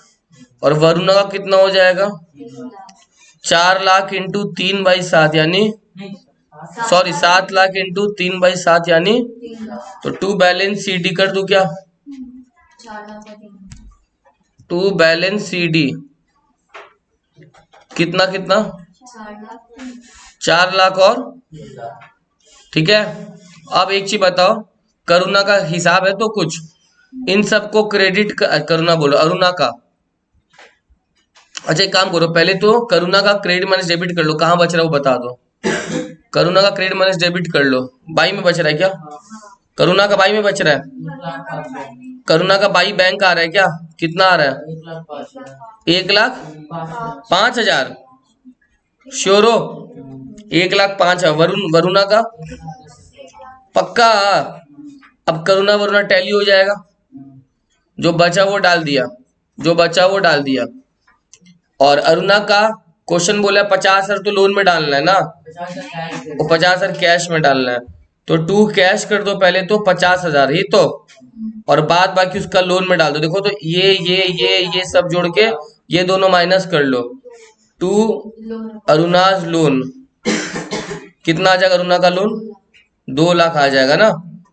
और वरुणा का कितना हो जाएगा? 4 लाख इंटू 3/7 यानी, सॉरी 7 लाख इंटू 3/7 यानी, 3 लाख. तो 2 बैलेंस सी डी कर दूं क्या? 4 लाख और 3. 2 बैलेंस सी डी कितना कितना? 4 लाख. 4 लाख और, ठीक है। अब एक चीज बताओ, करुणा का हिसाब है तो कुछ, इन सबको क्रेडिट करुणा बोलो, अरुणा का। अच्छा एक काम करो, पहले तो करुणा का क्रेडिट माइनस डेबिट कर लो, कहाँ बच रहा है वो बता दो। करुणा का क्रेडिट माइनस डेबिट कर लो, बाई में बच रहा है क्या? करुणा का बाई में बच रहा है। करुणा का बाई बैंक आ रहा है क्या? कितना आ रहा है? 1,05,000। श्योर हो? 1,05,000। वरुणा का पक्का? अब करुणा वरुणा टैली हो जाएगा, जो बचा वो डाल दिया, जो बचा वो डाल दिया। और अरुणा का क्वेश्चन बोला 50,000 तो लोन में डालना है ना, वो 50,000 कैश में डालना है, तो 2 कैश कर दो पहले, तो 50,000 ही तो, और बाद बाकी उसका लोन में डाल दो। देखो तो ये सब जोड़ के ये दोनों माइनस कर लो, टू लोन अरुणाज लोन, कितना आ जाएगा अरुणा का लोन? 2 लाख आ जाएगा ना।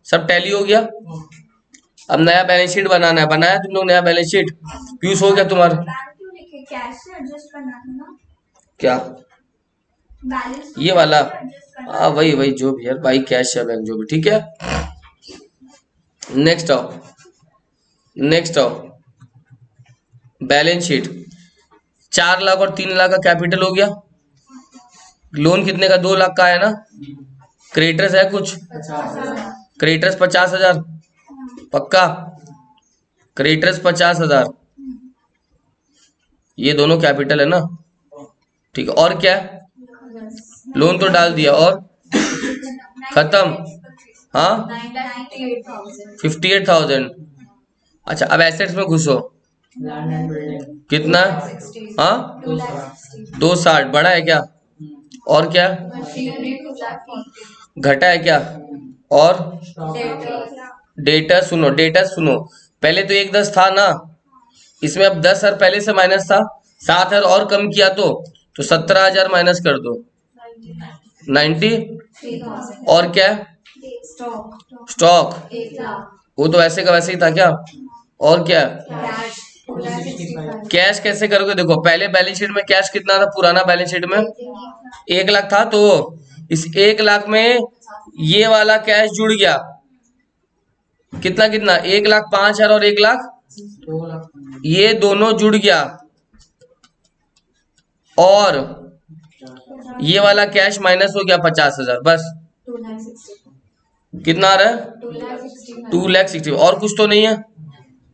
सब टैली हो गया। अब नया बैलेंस शीट बनाना है, बनाया तुम लोग नया बैलेंस शीट? पीयूष हो गया तुम्हारा? बैंक क्यों लिखे? कैश से एडजस्ट करना था ना क्या बैलेंस, ये वाला? एडजस्ट करना। हाँ वही जो भी यार भाई, कैश या बैंक जो भी, ठीक है। नेक्स्ट आओ बैलेंस शीट। 4 लाख और 3 लाख का कैपिटल हो गया। लोन कितने का? 2 लाख का है ना। क्रेडिटर्स है कुछ? 50,000। क्रेडिटर्स 50,000 पक्का? क्रेडिटर्स 50,000, ये दोनों कैपिटल है ना, ठीक है। और क्या है? लोन तो डाल दिया, और खत्म। हाँ 98,000 58,000। अच्छा अब एसेट्स में घुसो। लैंड एंड बिल्डिंग कितना? 60 हाँ 2,60 260 बढ़ा है क्या? और क्या मशीनरी 2,40 घटा है क्या? और स्टॉक डेटा सुनो, डेटा सुनो, पहले तो 1,10 था ना, इसमें अब 10,000 पहले से माइनस था, 7,000 और कम किया तो 17,000 माइनस कर दो, 90। 3,000 और क्या? स्टॉक स्टॉक, 1 लाख वो तो वैसे का वैसे ही था क्या? और क्या? कैश 2,65 कैश कैसे करोगे? देखो पहले बैलेंस शीट में कैश कितना था? पुराना बैलेंस शीट में 1 लाख था, तो इस 1 लाख में ये वाला कैश जुड़ गया। कितना कितना? 1,05,000 और 1 लाख, 2 लाख। ये दोनों जुड़ गया, और ये वाला कैश माइनस हो गया 50,000, बस। 2,60 कितना आ रहा है? 2,60 2,60,000। और कुछ तो नहीं है?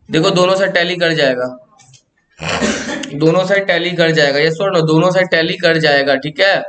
देखो दोनों साइड टैली कर जाएगा, दोनों साइड टैली कर जाएगा, ये सुनो दोनों साइड टैली कर जाएगा, ठीक है।